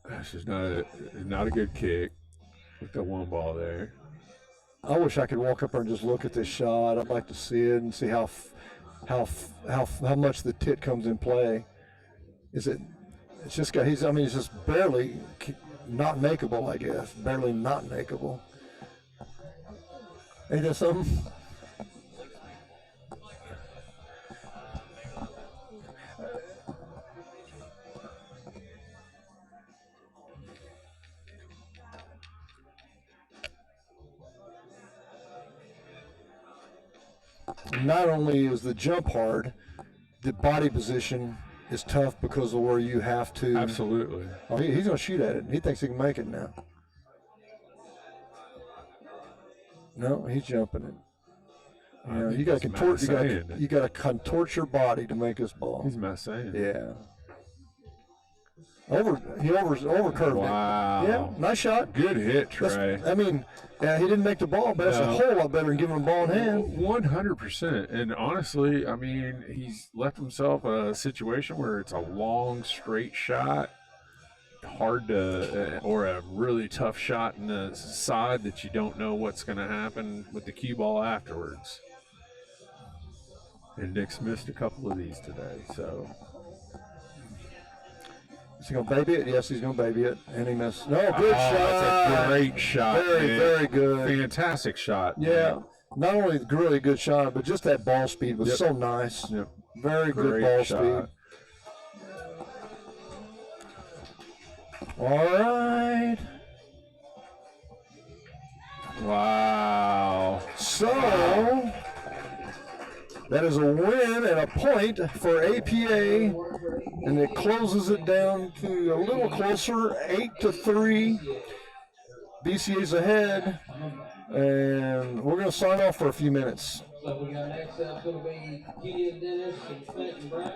That's just not a good kick with the 1 ball there. I wish I could walk up there and just look at this shot. I'd like to see it and see how much the tit comes in play. It's just got he's just barely not makeable, I guess. Barely not makeable. Ain't that something? Not only is the jump hard, the body position is tough because of where you have to. Absolutely. Oh, he's going to shoot at it. He thinks he can make it now. No, he's jumping it. You got to contort. You got to contort your body to make this ball. He's messing. Yeah. He overcurved wow. it. Yeah, nice shot. Good hit, Trey. He didn't make the ball, but that's a whole lot better than giving him a ball in hand. 100%. And honestly, he's left himself a situation where it's a long, straight shot, hard to, or a really tough shot in the side that you don't know what's going to happen with the cue ball afterwards. And Nick's missed a couple of these today, so. Is he going to baby it? Yes, he's going to baby it. And he missed. No, good shot. That's a great shot. Very good. Fantastic shot. Yeah. Man. Not only really good shot, but just that ball speed was so nice. Yep. Very good ball speed. All right. Wow. So that is a win and a point for APA, and it closes it down to a little closer, 8-3. BCA's ahead, and we're going to sign off for a few minutes. So we got next up going to be Gideon Dennis and Clinton Brown.